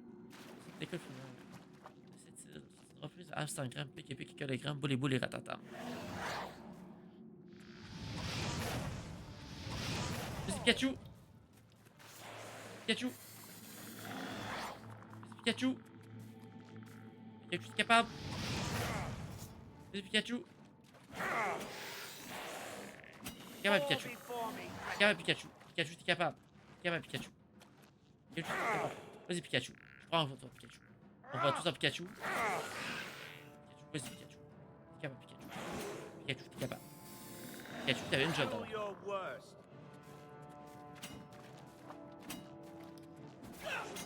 C'est l'école primaire. C'est une reprise de Instagram, pique et pique, kilogramme, boule et boule et ratatam. Vas-y, Pikachu! Pikachu! Vas-y, Pikachu! Pikachu, t'es capable! Vas-y, Pikachu! T'es capable, Pikachu! T'es capable, Pikachu! Pikachu, t'es capable! T'es capable, Pikachu! Pikachu, t'es capable! Vas-y, Pikachu! Je prends un toi, Pikachu! On va tous en Pikachu! Vas-y, Pikachu! T'es capable, Pikachu! Pikachu, t'es capable! Pikachu, t'avais une job d'abord!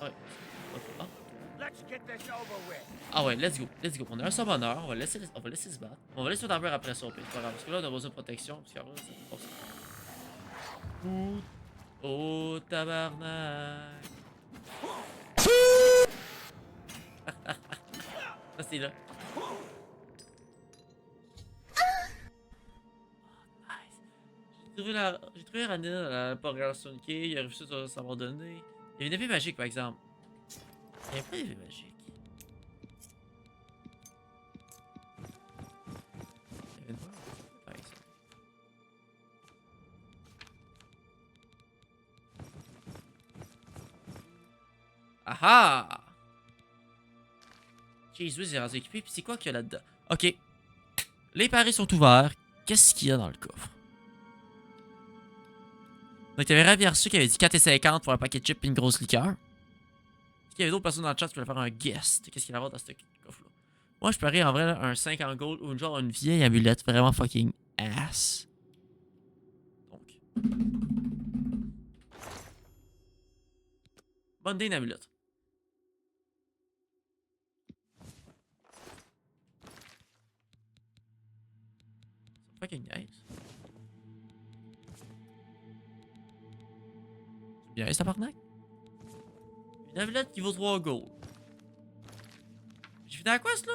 Ah ouais. Ah. Ah ouais, let's go, let's go. On a un summoner, on va laisser se battre. On va laisser le armure après ça, c'est pas grave. Parce que là, on a besoin de protection. Parce que là, ça fait pas ça. Oh, tabarnak. Ça, c'est là. J'ai trouvé Ranina dans la Power Key, il a réussi à s'abandonner. Il y a une épée magique par exemple. Il y a pas d'épée magique. Il y avait une par exemple. Aha! Jesus, il est rendu équipé. Puis c'est quoi qu'il y a là-dedans? Ok. Les paris sont ouverts. Qu'est-ce qu'il y a dans le coffre? Donc, t'avais Ravi reçu qui avait dit 4,50 pour un paquet de chips et une grosse liqueur. Est-ce qu'il y avait d'autres personnes dans le chat qui voulaient faire un guest? Qu'est-ce qu'il y a à avoir dans ce coffre-là? Moi, je parie en vrai là, un 5 en gold ou genre une vieille amulette vraiment fucking ass. Donc. Bonne idée, une amulette. Fucking nice. C'est bien, ça tabarnak. Une amulette qui vaut 3 gold. J'ai fini à quoi, là?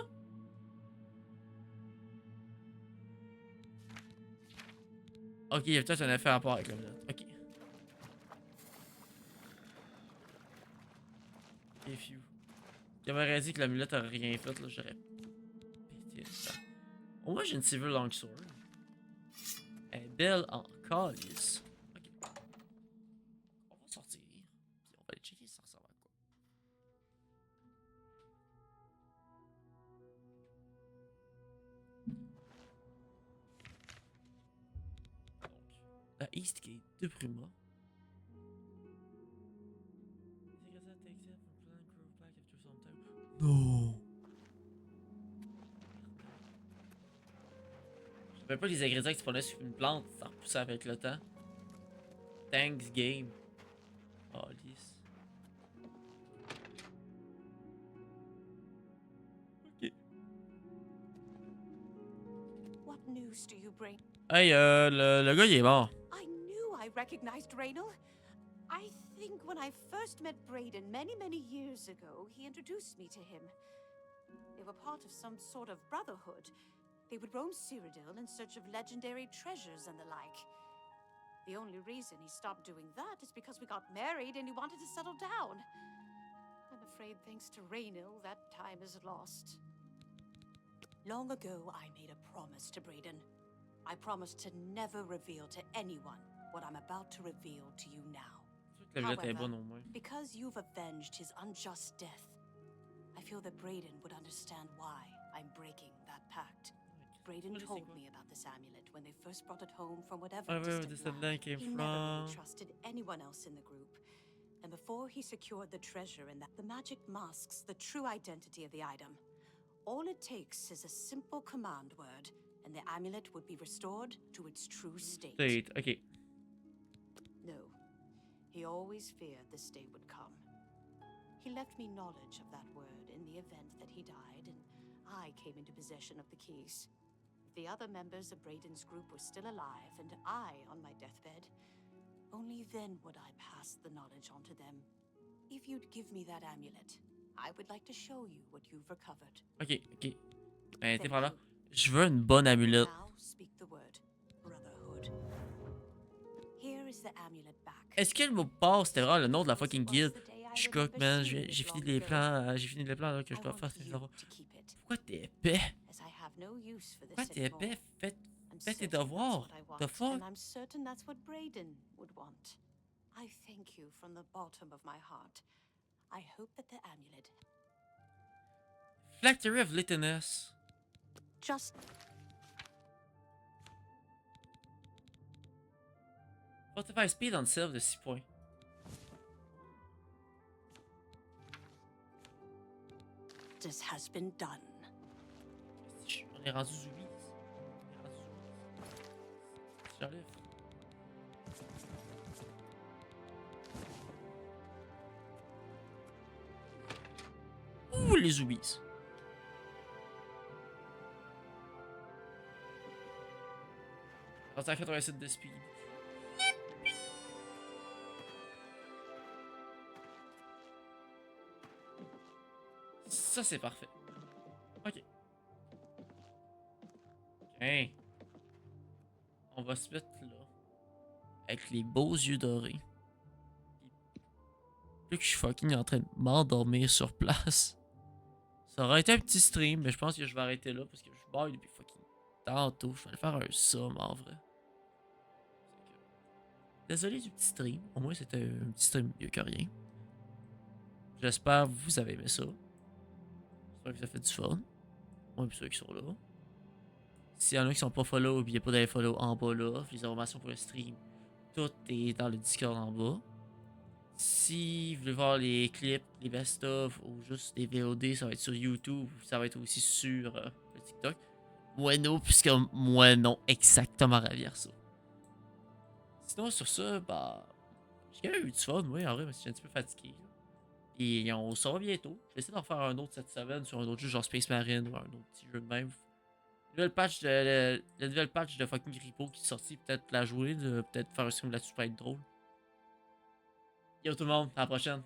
Ok, il y a peut-être un effet à rapport avec l'amulette. Ok. Ok, few. Il m'aurait dit que l'amulette aurait rien fait, là, j'aurais pété ça. Au moins, j'ai une Civil Longsword. Elle est belle en calice. Ok. On va sortir. Puis on va aller checker si ça ressemble à quoi. Donc, la East Gate de Bruma. Non. Je savais pas les ingrédients qui se prenaient sur une plante, ça repoussait avec le temps. Thanks game. Oh, lisse. Ok. What news do you bring? Hey, le gars il est mort. I knew I recognized Raynal. I think when I first met Brayden many years ago, he introduced me to him. They were part of some sort of brotherhood. They would roam Cyrodiil in search of legendary treasures and the like. The only reason he stopped doing that is because we got married and he wanted to settle down. I'm afraid thanks to Raynal, that time is lost. Long ago, I made a promise to Brayden. I promised to never reveal to anyone what I'm about to reveal to you now. However, because you've avenged his unjust death, I feel that Brayden would understand why I'm breaking that pact. Brayden told me about this amulet when they first brought it home from whatever distant land. He never really trusted anyone else in the group. And before he secured the treasure and the magic masks the true identity of the item. All it takes is a simple command word, and the amulet would be restored to its true state. Okay. No. He always feared this day would come. He left me knowledge of that word in the event that he died, and I came into possession of the keys. If the other members of Brayden's group were still alive, and I on my deathbed, only then would I pass the knowledge on to them. If you'd give me that amulet, I would like to show you what you've recovered. Ok. Ben, t'es par là. Je veux une bonne amulette. Now speak the word Brotherhood. Here is the amulet back. Est-ce que le mot de passe, c'était vraiment le nom de la fucking guilde? Je suis coq, man. J'ai fini les plans. J'ai fini les plans là, que je dois faire. Pourquoi t'es épais? Pourquoi t'es épais? Fais tes devoirs. The fuck? I'm certain that's what Brayden would want. I thank you from the bottom of my heart. I hope that the amulet. Phylactery of Litanness. Just. Fortify speed on save de 6 points. This has been done. On est rendu Zoubi. J'arrive. Ouh, les Zoubis. Rendu à 87 de speed. Ça, c'est parfait. Ok. Ok. On va se mettre là. Avec les beaux yeux dorés. Plus que je suis fucking en train de m'endormir sur place. Ça aurait été un petit stream, mais je pense que je vais arrêter là parce que je baille depuis fucking tantôt. Je vais aller faire un somme en vrai. Désolé du petit stream. Au moins c'était un petit stream mieux que rien. J'espère que vous avez aimé ça. J'espère que ça fait du fun. Moi et ceux qui sont là. S'il y en a qui sont pas follow, n'oubliez pas d'aller follow en bas là. Les informations pour le stream. Tout est dans le Discord en bas. Si vous voulez voir les clips, les best-of ou juste des VOD, ça va être sur YouTube. Ça va être aussi sur le TikTok. Moi non, puisque moi non, exactement ravière ça. Sinon sur ça, bah. J'ai quand même eu du fun, oui, en vrai, mais je suis un petit peu fatigué. Et on se revoit bientôt. Je vais essayer d'en faire un autre cette semaine sur un autre jeu genre Space Marine ou un autre petit jeu de même. La nouvelle patch de fucking Grippo qui est sortie, peut-être la jouer, peut-être faire un stream là-dessus, peut être drôle. Yo tout le monde, à la prochaine.